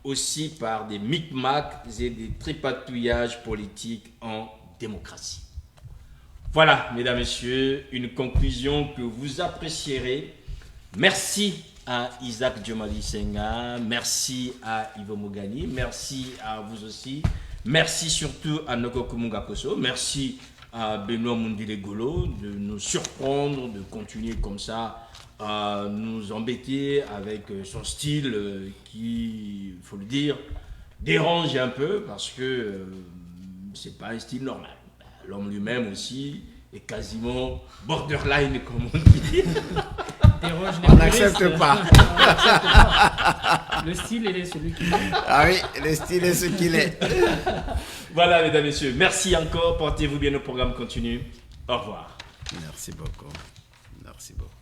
aussi par des micmacs et des tripatouillages politiques en démocratie. Voilà, mesdames, messieurs, une conclusion que vous apprécierez. Merci à Isaac Djomali Senga, merci à Ivo Mogani, merci à vous aussi, merci surtout à Noko Kumunga Koso, merci à Benoît Mundilegolo de nous surprendre, de continuer comme ça à nous embêter avec son style qui, il faut le dire, dérange un peu parce que c'est pas un style normal. L'homme lui-même aussi est quasiment borderline, comme on dit. On n'accepte pas. Le style, il est celui qu'il est. Ah oui, le style est ce qu'il est. Voilà, mesdames, messieurs, merci encore. Portez-vous bien, nos programmes continuent. Au revoir. Merci beaucoup. Merci beaucoup.